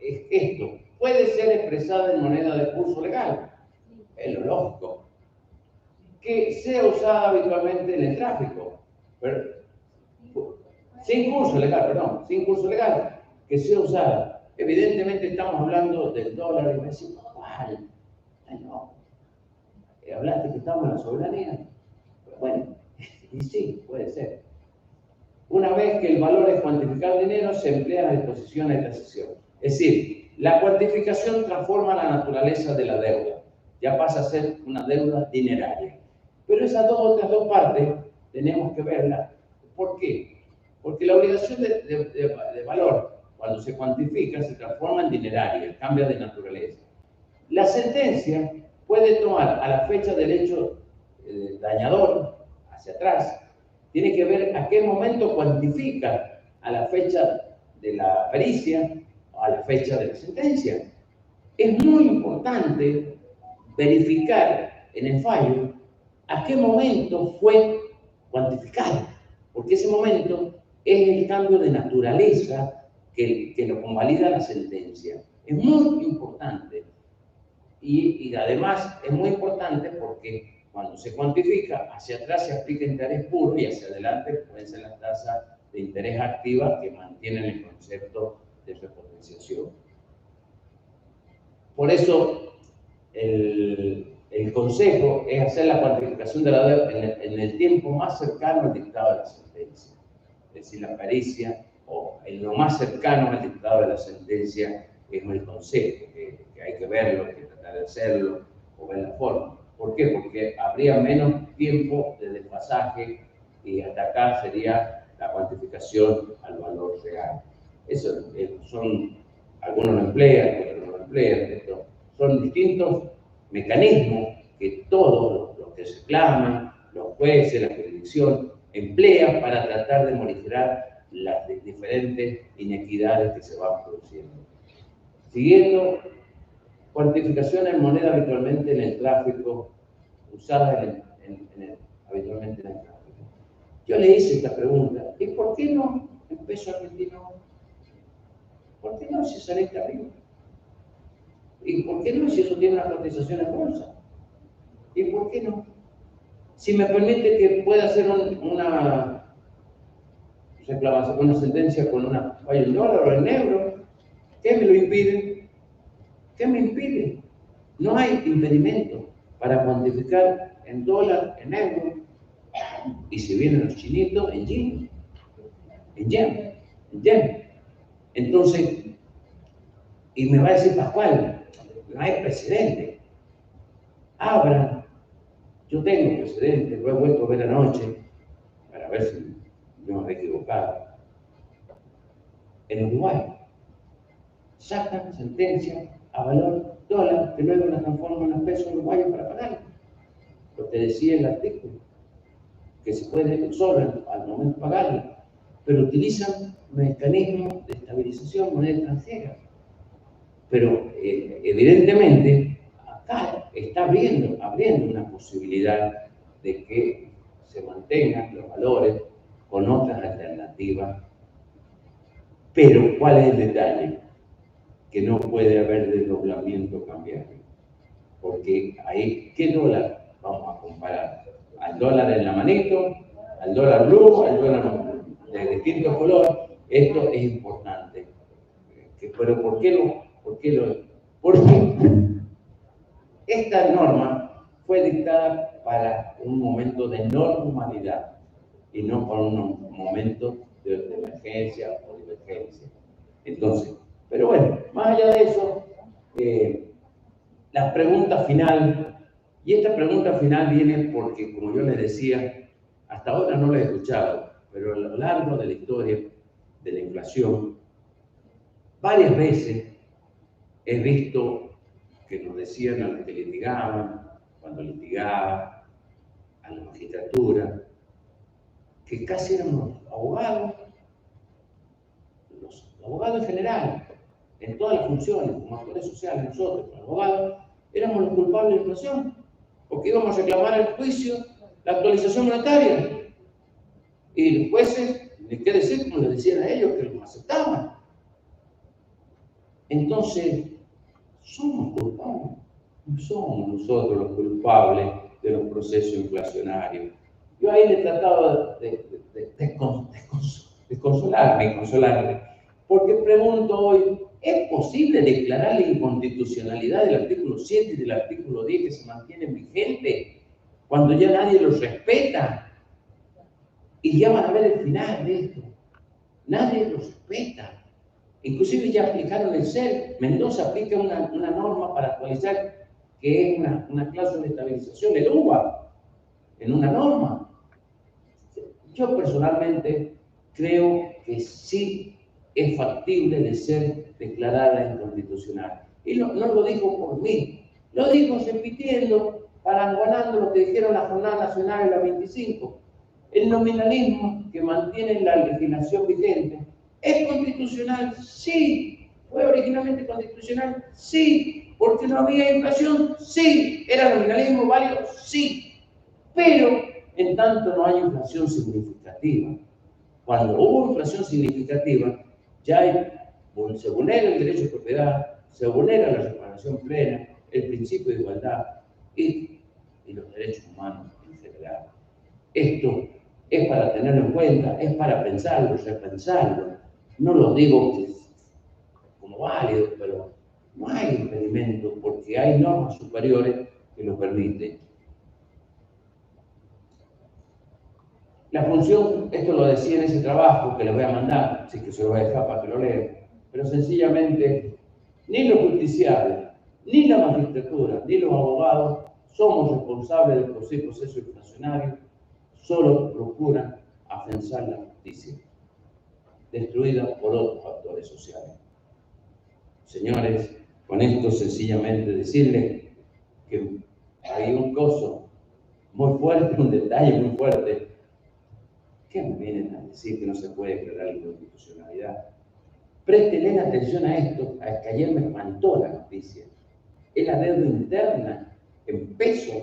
es esto. Puede ser expresada en moneda de curso legal. Es lo lógico. Que sea usada habitualmente en el tráfico. Sin curso legal. Que sea usada. Evidentemente estamos hablando del dólar y me dicen, ¿cuál? No. Hablaste que estamos en la soberanía. Pero bueno, y sí, puede ser. Una vez que el valor es cuantificar dinero, se emplea en las disposiciones de tasación. Es decir, la cuantificación transforma la naturaleza de la deuda. Ya pasa a ser una deuda dineraria. Pero esas otras dos partes tenemos que verlas. ¿Por qué? Porque la obligación de valor, cuando se cuantifica, se transforma en dineraria, cambia de naturaleza. La sentencia puede tomar a la fecha del hecho dañador, hacia atrás, tiene que ver a qué momento cuantifica a la fecha de la pericia o a la fecha de la sentencia. Es muy importante verificar en el fallo a qué momento fue cuantificado, porque ese momento es el cambio de naturaleza que lo convalida la sentencia. Es muy importante. Y además es muy importante porque cuando se cuantifica, hacia atrás se aplica interés puro y hacia adelante pueden ser las tasas de interés activas que mantienen el concepto de repotenciación. Por eso el consejo es hacer la cuantificación de la deuda en el tiempo más cercano al dictado de la sentencia. Es decir, la pericia o en lo más cercano al dictado de la sentencia es el consejo, que hay que verlo, que tratar de hacerlo o ver la forma. ¿Por qué? Porque habría menos tiempo de desfasaje y hasta acá sería la cuantificación al valor real. Eso son, algunos lo emplean, otros no lo emplean. Esto son distintos mecanismos que todos los que reclaman, los jueces, la jurisdicción, emplean para tratar de monitorar las diferentes inequidades que se van produciendo. Siguiendo, cuantificación en moneda habitualmente en el tráfico, usada habitualmente en el tráfico. Yo le hice esta pregunta, ¿y por qué no en peso argentino? ¿Por qué no si sale arriba? ¿Y por qué no si eso tiene una cotización en bolsa? ¿Y por qué no? Si me permite que pueda hacer una reclamación, una sentencia con una falla en dólar o en euro, ¿qué me lo impide? ¿Qué me impide? No hay impedimento para cuantificar en dólar, en euro, y si vienen los chinitos, en yen, en yen, en yen. Entonces, y me va a decir Pascual, no hay precedente. Abran, yo tengo precedente, lo he vuelto a ver anoche, para ver si no me he equivocado. En Uruguay, sacan sentencia a valor dólar, que luego la transforman en pesos uruguayos para pagar. Lo que decía el artículo, que se puede solo al momento de pagarlo, pero utilizan mecanismos de estabilización moneda extranjera. Pero evidentemente acá está abriendo una posibilidad de que se mantengan los valores con otras alternativas. Pero ¿cuál es el detalle? Que no puede haber desdoblamiento cambiario. Porque ahí, ¿qué dólar vamos a comparar? ¿Al dólar en la manito? ¿Al dólar blue? ¿Al dólar de distinto color? Esto es importante. Pero ¿por qué no? Porque esta norma fue dictada para un momento de normalidad y no para un momento de emergencia o divergencia. Entonces, pero bueno, más allá de eso, la pregunta final, y esta pregunta final viene porque, como yo les decía, hasta ahora no la he escuchado, pero a lo largo de la historia de la inflación, varias veces he visto que nos decían a los que litigaban, cuando litigaban, a la magistratura, que casi éramos abogados, los abogados en general, en todas las funciones, como actores sociales, nosotros, los abogados, éramos los culpables de la inflación, porque íbamos a reclamar al juicio la actualización monetaria. Y los jueces, ni qué decir, como les decían a ellos, que los aceptaban. Entonces, somos culpables. No somos nosotros los culpables de los procesos inflacionarios. Yo ahí le he tratado de consolarme, porque pregunto hoy, ¿es posible declarar la inconstitucionalidad del artículo 7 y del artículo 10 que se mantienen vigentes cuando ya nadie los respeta? Y ya van a ver el final de esto. Nadie los respeta. Inclusive ya aplicaron el CER. Mendoza aplica una norma para actualizar que es una cláusula de estabilización, el UVA. en una norma. Yo personalmente creo que sí es factible de ser declarada inconstitucional. Y no lo digo por mí, lo digo repitiendo, parangonando lo que dijeron la Jornada Nacional de la 25. El nominalismo que mantiene la legislación vigente es constitucional, sí. ¿Fue originalmente constitucional? Sí. ¿Porque no había inflación? Sí. ¿Era nominalismo válido? Sí. Pero, en tanto no hay inflación significativa. Cuando hubo inflación significativa, se vulnera el derecho de propiedad, se vulnera la reparación plena, el principio de igualdad y los derechos humanos en general. Esto es para tenerlo en cuenta, es para pensarlo, repensarlo. No lo digo como válido, pero no hay impedimento porque hay normas superiores que lo permiten. La función, esto lo decía en ese trabajo que les voy a mandar, así que se lo voy a dejar para que lo lean, pero sencillamente ni los justiciables, ni la magistratura, ni los abogados somos responsables del proceso inflacionario, solo procuran afianzar la justicia, destruida por otros factores sociales. Señores, con esto sencillamente decirles que hay un coso muy fuerte, un detalle muy fuerte. ¿Qué me vienen a decir que no se puede declarar la inconstitucionalidad? Préstenle atención a esto, a que ayer me espantó la noticia. Es la deuda interna en pesos,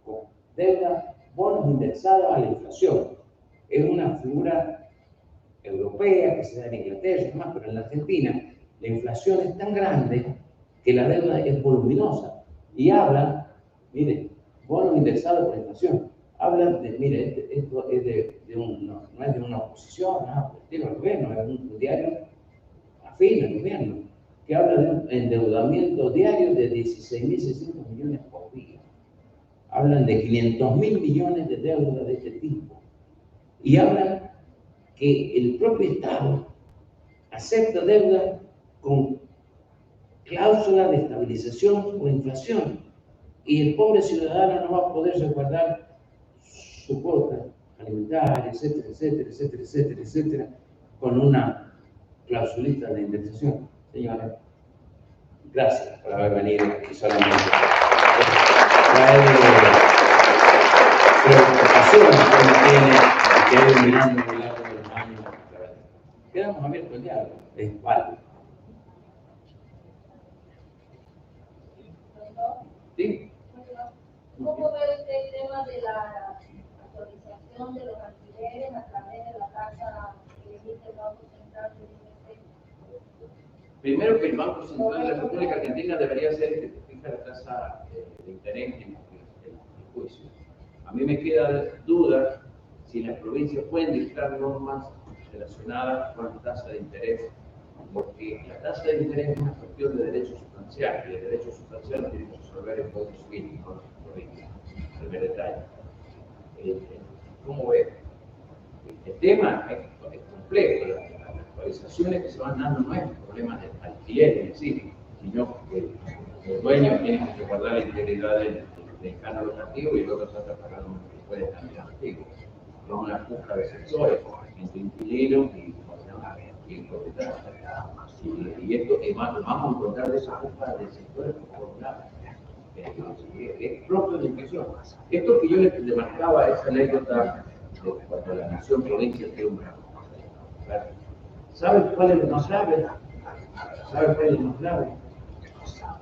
con deuda, bonos indexados a la inflación. Es una figura europea que se da en Inglaterra y demás, pero en la Argentina la inflación es tan grande que la deuda es voluminosa. Y hablan, miren, bonos indexados por la inflación. Hablan de, mire, esto es no es de una oposición, nada, del gobierno, es un diario afín al gobierno, que habla de un endeudamiento diario de 16.600 millones por día. Hablan de 500.000 millones de deudas de este tipo. Y hablan que el propio Estado acepta deuda con cláusula de estabilización o inflación. Y el pobre ciudadano no va a poder resguardar su cuota alimentaria, etcétera, etcétera, etcétera, etcétera, etcétera, con una clausulita de indexación. Señora, gracias por haber venido aquí solamente. Trae preocupación que uno tiene y que ha ido mirando a lo largo de los años. Quedamos abiertos al diálogo, es válido. ¿Sí? ¿Cómo ve el tema de la actualización de los alquileres a través de la tasa que emite el Banco Central de IPC? Primero que el Banco Central de la República Argentina debería ser el que fija la tasa de interés en el juicio. A mí me queda duda si las provincias pueden dictar normas relacionadas con la tasa de interés, porque la tasa de interés es una cuestión de derecho sustancial, y el derecho sustancial lo tiene que resolver el Código Civil, no las provincias. Primer detalle. ¿Cómo ve? El tema es complejo. Las actualizaciones que se van dando no es un problema de alquiler en sí, sino que el dueño tiene que guardar la integridad del canon locativo y luego trata de pagar lo que puede cambiar antiguo. Es una puja de sectores entre inquilinos y propietarios. Y esto vamos a encontrar de esa puja de sectores por lado. Es propio de la inflación. Esto que yo le marcaba, esa anécdota de cuando la nación provincia tiene un ¿saben cuál es lo más grave? ¿Saben cuál es lo más grave?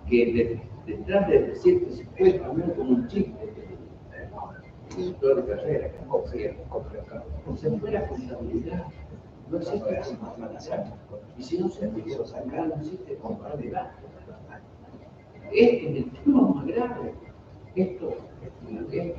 Que detrás de decir que se puede cambiar como un chiste, el director de carrera, que no se fue la contabilidad, no existe contabilidad. Y si no se puede sacar, no existe contabilidad. Esto es el tema más grave. Esto es